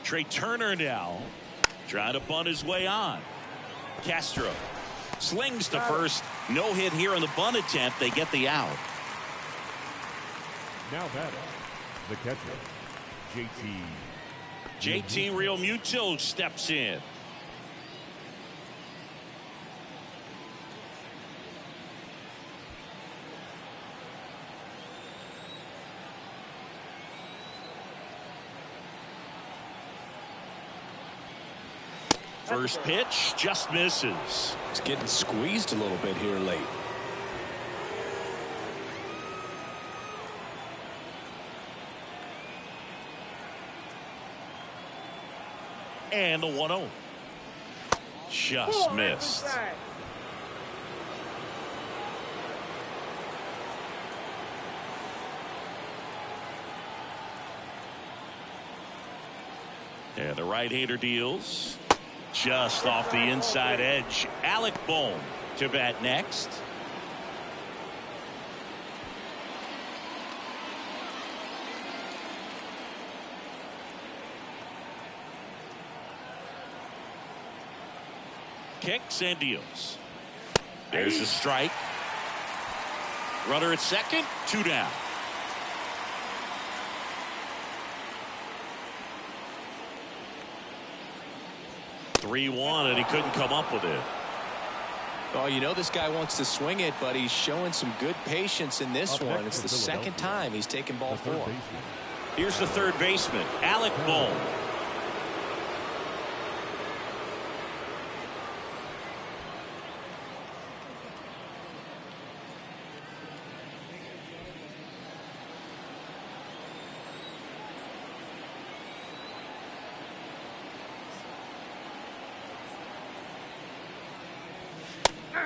Trey Turner now trying to bunt his way on. Castro slings to first. No hit here on the bunt attempt. They get the out. Now batting, the catcher, JT Realmuto steps in. First pitch just misses. He's getting squeezed a little bit here late. And the 1-0. Just missed. And the right-hander deals. Just off the inside edge. Alec Bohm to bat next. Kicks and deals. There's a strike. Runner at second, 2 down. (3-1) and he couldn't come up with it. Oh, you know this guy wants to swing it, but he's showing some good patience in this one. It's the second time he's taken ball 4. Here's the third baseman, Alec Bohm.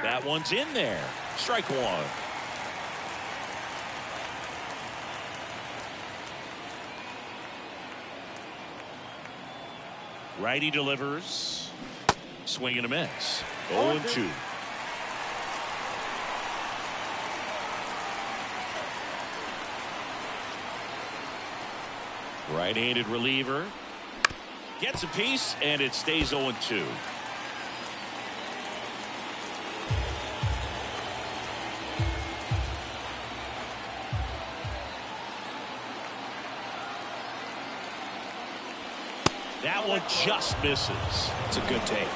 That one's in there. Strike 1. Righty delivers. Swing and a miss. 0-2. Right-handed reliever. Gets a piece, and it stays 0-2. That one just misses. It's a good take.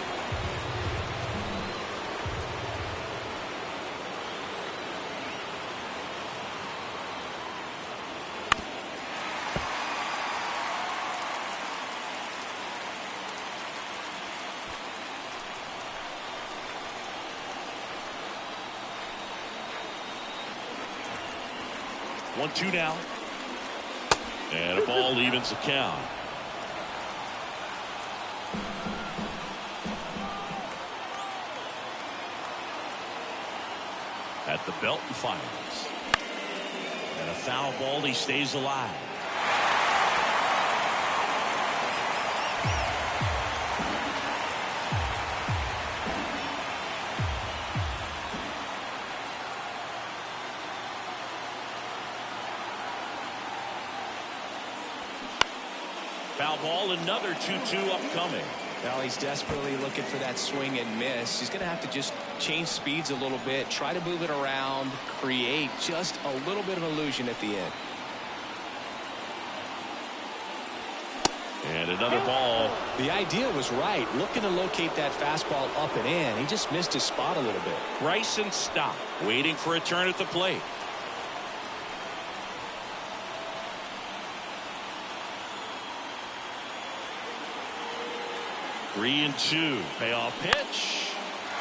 One, 2 now. And a ball evens the count. At the belt and fires. And a foul ball. He stays alive. Foul ball, another 2-2 upcoming. Well, he's desperately looking for that swing and miss. He's going to have to just change speeds a little bit, try to move it around, create just a little bit of illusion at the end. And another ball. The idea was right, looking to locate that fastball up and in. He just missed his spot a little bit. Bryson Stott waiting for a turn at the plate. Three and two. Payoff pitch.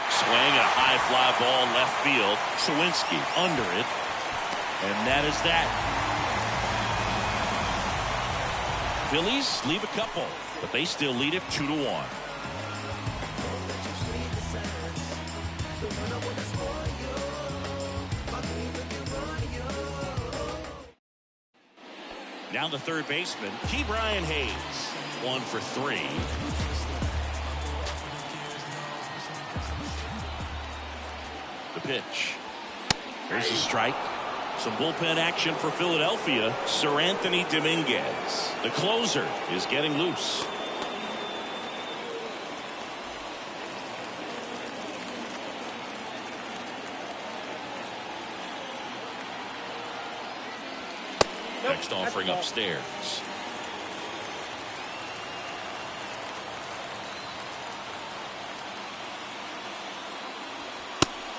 Swing and a high fly ball left field. Sawinski under it. And that is that. Phillies leave a couple, but they still lead it 2-1. Now the third baseman, Brian Hayes. 1 for 3. The pitch. There's a strike. Some bullpen action for Philadelphia. Sir Anthony Dominguez. The closer is getting loose. Next offering upstairs.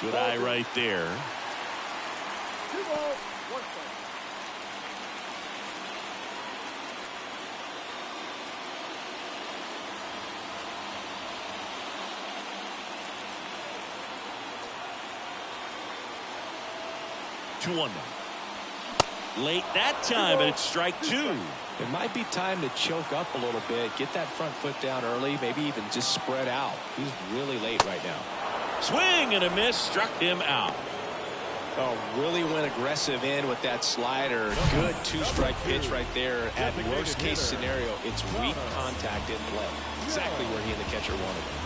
Good eye right there. 2 balls, 1 strike. Two one now. Late that time, and it's strike 2. It might be time to choke up a little bit, get that front foot down early, maybe even just spread out. He's really late right now. Swing and a miss, struck him out. Oh, really went aggressive in with that slider. Good 2-strike pitch right there. At worst case scenario, it's weak contact in play. Exactly where he and the catcher wanted it.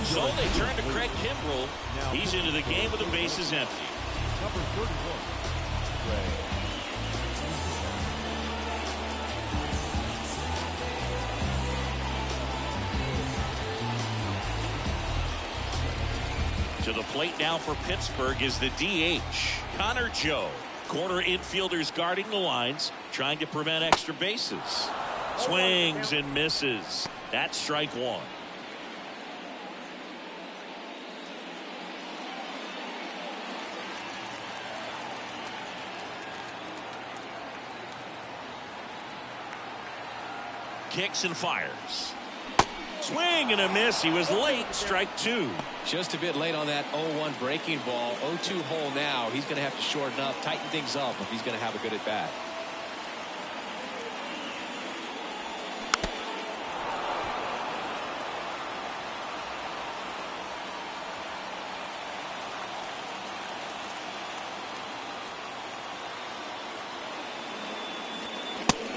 So they turn to Craig Kimbrell. He's into the game with the bases empty. Number 31. Ray. To the plate now for Pittsburgh is the DH, Connor Joe. Corner infielders guarding the lines, trying to prevent extra bases. Swings and misses. That's strike 1. Kicks and fires. Swing and a miss. He was late. Strike 2. Just a bit late on that 0-1 breaking ball. 0-2 hole now. He's going to have to shorten up, tighten things up if he's going to have a good at bat.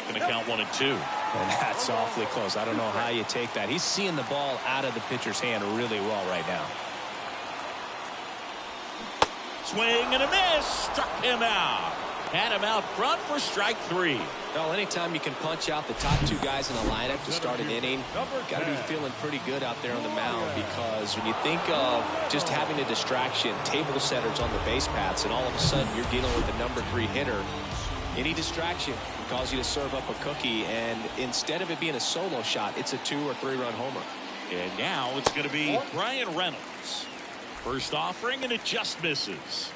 Going to count 1 and 2. And that's awfully close. I don't know how you take that. He's seeing the ball out of the pitcher's hand really well right now. Swing and a miss. Struck him out. Had him out front for strike 3. Well, anytime you can punch out the top 2 guys in the lineup to start an inning, got to be feeling pretty good out there on the mound, because when you think of just having a distraction, table setters on the base paths, and all of a sudden you're dealing with a number 3 hitter, any distraction can cause you to serve up a cookie, and instead of it being a solo shot, it's a 2 or 3 run homer. And now it's going to be Brian Reynolds. First offering, and it just misses.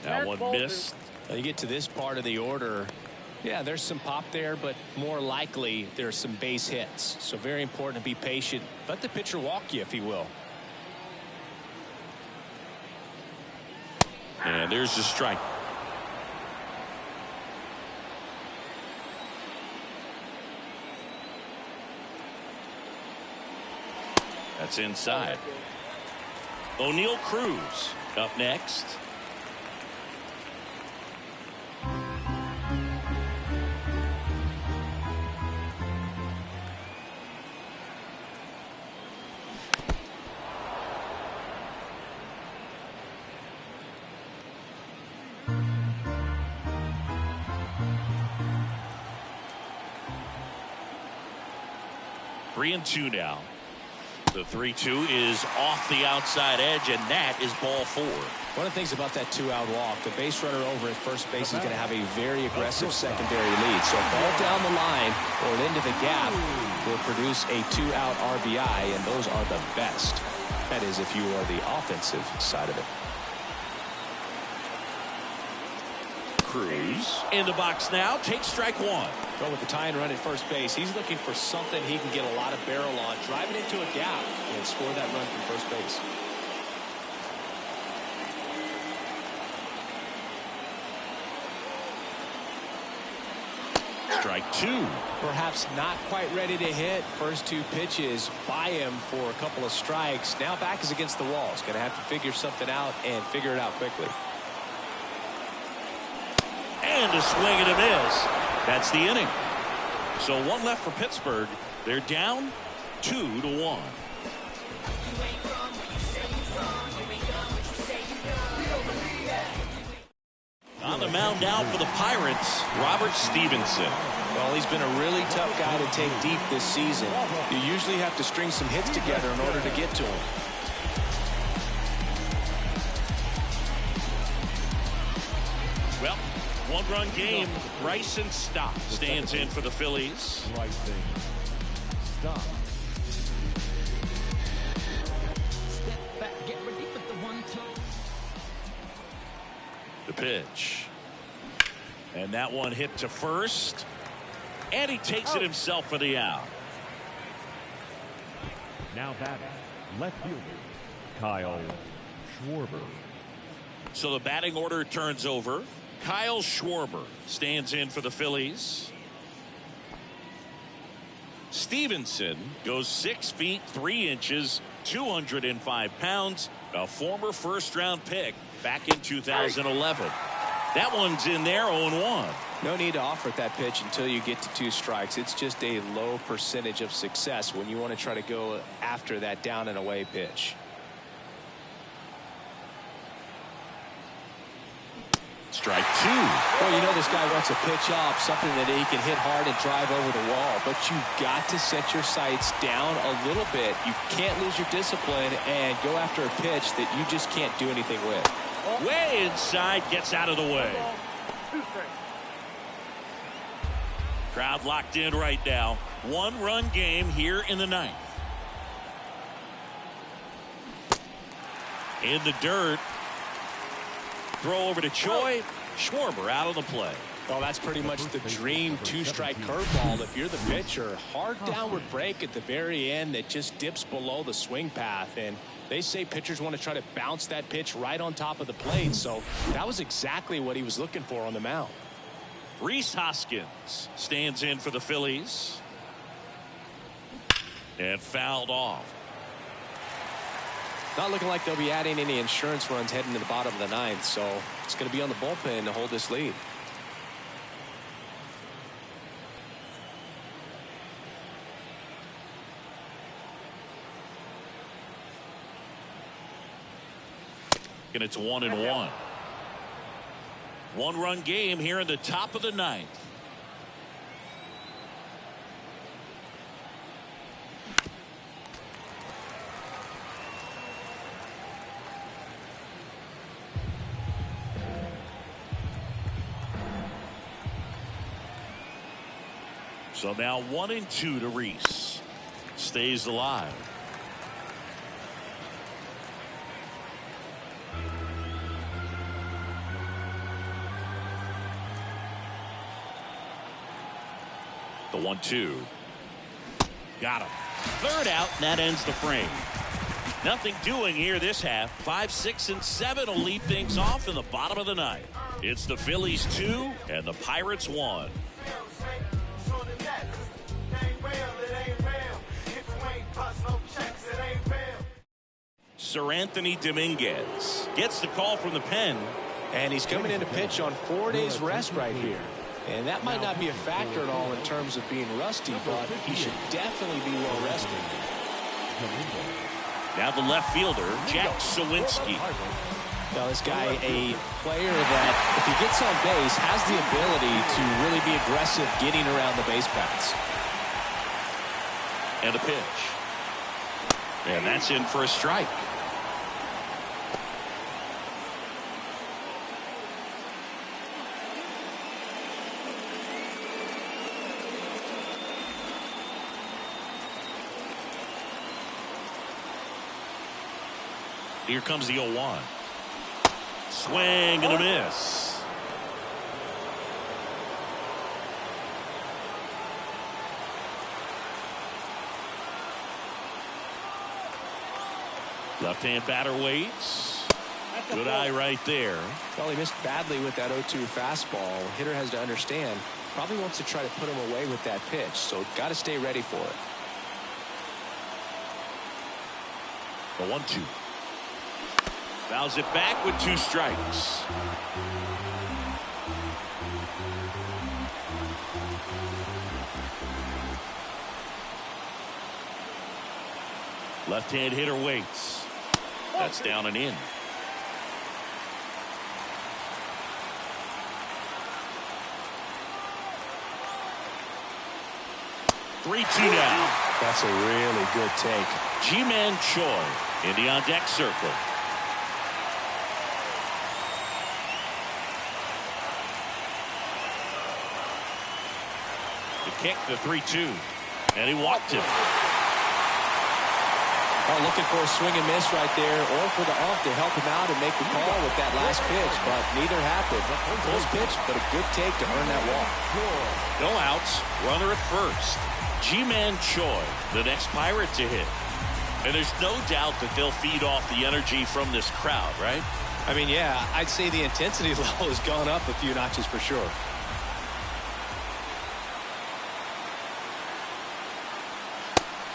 That one missed. Now you get to this part of the order. Yeah, there's some pop there, but more likely there's some base hits. So very important to be patient. Let the pitcher walk you, if he will. And there's the strike. That's inside. O'Neal Cruz up next. Three and two now. The 3-2 is off the outside edge, and that is ball 4. One of the things about that 2-out walk, the base runner over at first base is going to have a very aggressive secondary lead. So a ball down the line or into the gap will produce a 2-out RBI, and those are the best. That is, if you are the offensive side of it. Cruz in the box now, takes strike 1. Go with the tying run at first base. He's looking for something he can get a lot of barrel on, drive it into a gap, and score that run from first base. Strike 2. Perhaps not quite ready to hit. First 2 pitches by him for a couple of strikes. Now back is against the wall. He's going to have to figure something out and figure it out quickly. And a swing and a miss. That's the inning. So 1 left for Pittsburgh. They're down 2-1. On the mound now for the Pirates, Robert Stevenson. Well, he's been a really tough guy to take deep this season. You usually have to string some hits together in order to get to him. Well, 1-run game. Bryson Stott stands in for the Phillies. Bryson Stott. Step back, get ready for the 1-2. The pitch. And that one hit to first. And he takes it himself for the out. Now batting, left fielder, Kyle Schwarber. So the batting order turns over. Kyle Schwarber stands in for the Phillies. Stevenson goes 6 feet 3 inches, 205 pounds, a former first-round pick back in 2011. That one's in there, 0-1. No need to offer at that pitch until you get to 2 strikes. It's just a low percentage of success when you want to try to go after that down and away pitch. Strike 2. Well, you know this guy wants a pitch off, something that he can hit hard and drive over the wall. But you've got to set your sights down a little bit. You can't lose your discipline and go after a pitch that you just can't do anything with. Way inside, gets out of the way. Crowd locked in right now. 1-run game here in the 9th. In the dirt. Throw over to Choi. Schwarber out of the play. Well, that's pretty much the dream 2-strike curveball. If you're the pitcher, hard downward break at the very end that just dips below the swing path. And they say pitchers want to try to bounce that pitch right on top of the plate. So that was exactly what he was looking for on the mound. Rhys Hoskins stands in for the Phillies. And fouled off. Not looking like they'll be adding any insurance runs heading to the bottom of the 9th. So it's going to be on the bullpen to hold this lead. And it's 1-1. 1-run game here in the top of the 9th. So now 1-2 to Rhys. Stays alive. The 1-2. Got him. Third out, and that ends the frame. Nothing doing here this half. 5, 6, and 7 will lead things off in the bottom of the 9th. It's the Phillies 2 and the Pirates 1. It ain't real, it ain't real. If you ain't bust no checks, it ain't real. Sir Anthony Dominguez gets the call from the pen. And he's coming in to pitch on 4 days rest right here. And that might not be a factor at all in terms of being rusty, but he should definitely be well rested. Now the left fielder, Jack Sawinski. Now this guy, a player that, if he gets on base, has the ability to really be aggressive getting around the base paths. And a pitch. And that's in for a strike. Here comes the 0-1. Swing and a miss. Left-hand batter waits. Good eye right there. Well, he missed badly with that 0-2 fastball. Hitter has to understand, probably wants to try to put him away with that pitch, so got to stay ready for it. The 1-2. Fouls it back with 2 strikes. Left-hand hitter waits. That's down and in. Three-two now. That's a really good take. Ji-Man Choi in the on-deck circle. Kick the 3-2, and he walked him. Oh, looking for a swing and miss right there, or for the ump to help him out and make the call with that last pitch, but neither happened. Close pitch, but a good take to earn that walk. No outs, runner at first. Ji-Man Choi, the next Pirate to hit. And there's no doubt that they'll feed off the energy from this crowd, right? I mean, yeah, I'd say the intensity level has gone up a few notches for sure.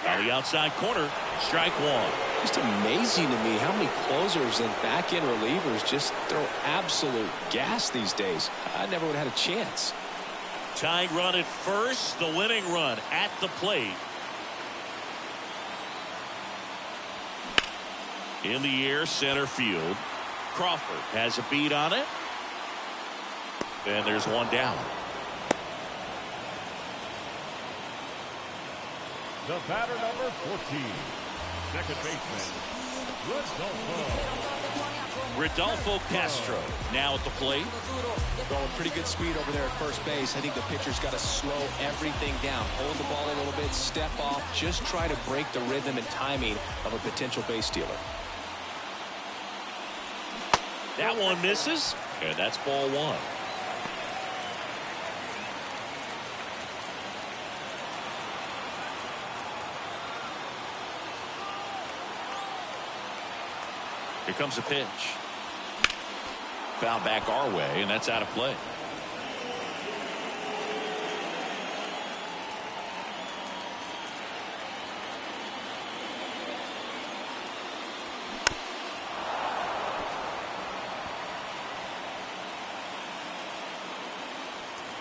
On the outside corner, strike 1. Just amazing to me how many closers and back-end relievers just throw absolute gas these days. I never would have had a chance. Tying run at first, the winning run at the plate. In the air, center field. Crawford has a beat on it. And there's one down. The batter number 14, second baseman, Rodolfo Castro now at the plate. Going pretty good speed over there at first base. I think the pitcher's got to slow everything down. Hold the ball a little bit, step off, just try to break the rhythm and timing of a potential base stealer. That one misses, and that's ball 1. Here comes a pitch. Foul back our way, and that's out of play.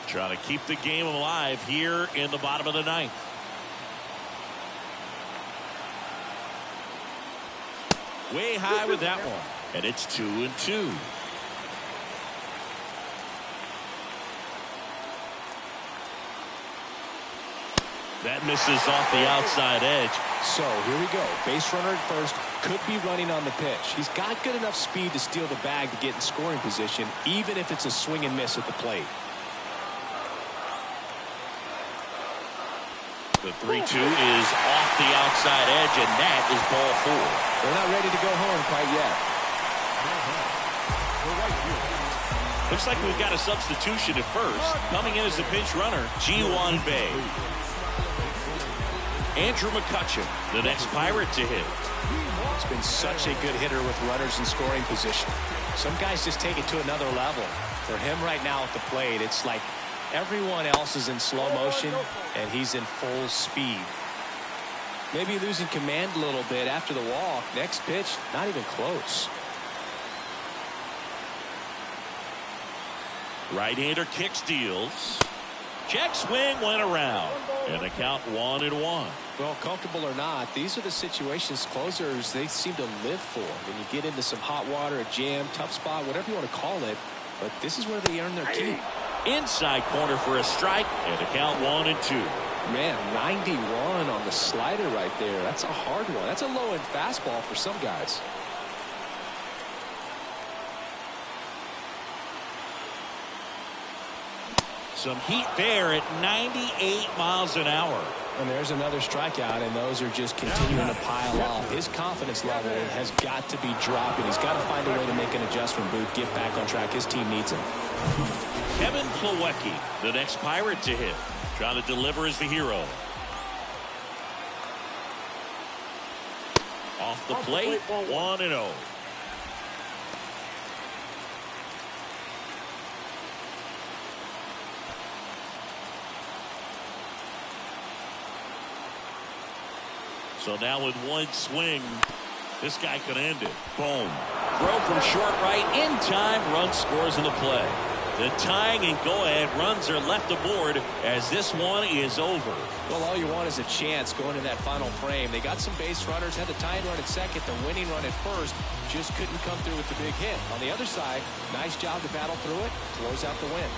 Trying to keep the game alive here in the bottom of the 9th. Way high with that one. And it's 2-2. That misses off the outside edge. So here we go. Base runner at first. Could be running on the pitch. He's got good enough speed to steal the bag to get in scoring position, even if it's a swing and miss at the plate. The 3-2 is off the outside edge, and that is ball 4. They're not ready to go home quite yet. Looks like we've got a substitution at first. Coming in as the pinch runner, Ji-Hwan Bae. Andrew McCutchen, the next Pirate to hit. He's been such a good hitter with runners in scoring position. Some guys just take it to another level. For him right now at the plate, it's like everyone else is in slow motion, and he's in full speed. Maybe losing command a little bit after the walk. Next pitch, not even close. Right-hander kick steals. Check swing went around. And the count 1-1. Well, comfortable or not, these are the situations closers they seem to live for. When you get into some hot water, a jam, tough spot, whatever you want to call it. But this is where they earn their keep. Inside corner for a strike. And the count 1-2. Man, 91 on the slider right there. That's a hard one. That's a low-end fastball for some guys. Some heat there at 98 miles an hour. And there's another strikeout, and those are just continuing to pile up. His confidence level has got to be dropping. He's got to find a way to make an adjustment, Booth, get back on track. His team needs him. Kevin Plawecki, the next Pirate to hit. Trying to deliver as the hero. Off the plate, 1-0. So now with one swing, this guy could end it. Boom. Throw from short right in time. Run scores in the play. The tying and go-ahead runs are left aboard as this one is over. Well, all you want is a chance going to that final frame. They got some base runners, had the tying run at second, the winning run at first, just couldn't come through with the big hit. On the other side, nice job to battle through it, close out the win.